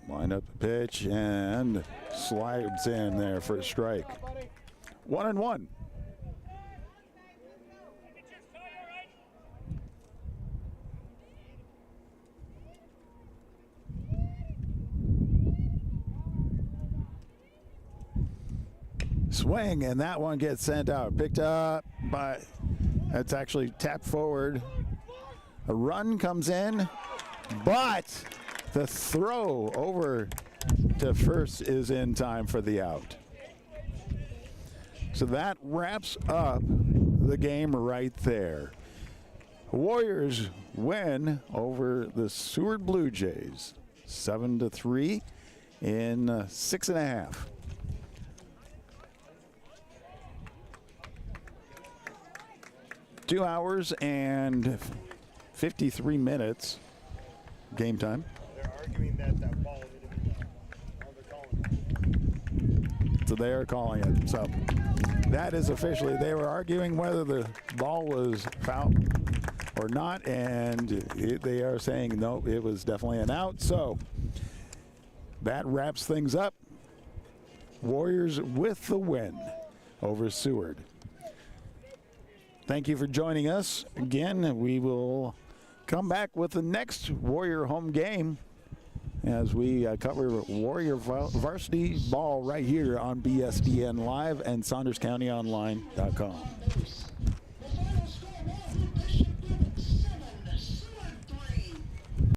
[SPEAKER 1] Wind up the pitch and slides in there for a strike. 1-1. Swing, and that one gets sent out. Picked up by, that's actually tapped forward. A run comes in, but the throw over to first is in time for the out. So that wraps up the game right there. Warriors win over the Seward Blue Jays 7-3 in 6.5. 2 hours and 53 minutes game time.
[SPEAKER 3] They're arguing that ball didn't be calling it.
[SPEAKER 1] So they are calling it. So that is officially, they were arguing whether the ball was foul or not, and they are saying no, it was definitely an out. So that wraps things up. Warriors with the win over Seward. Thank you for joining us. Again, we will come back with the next Warrior home game as we cover Warrior varsity ball right here on BSDN Live and SaundersCountyOnline.com.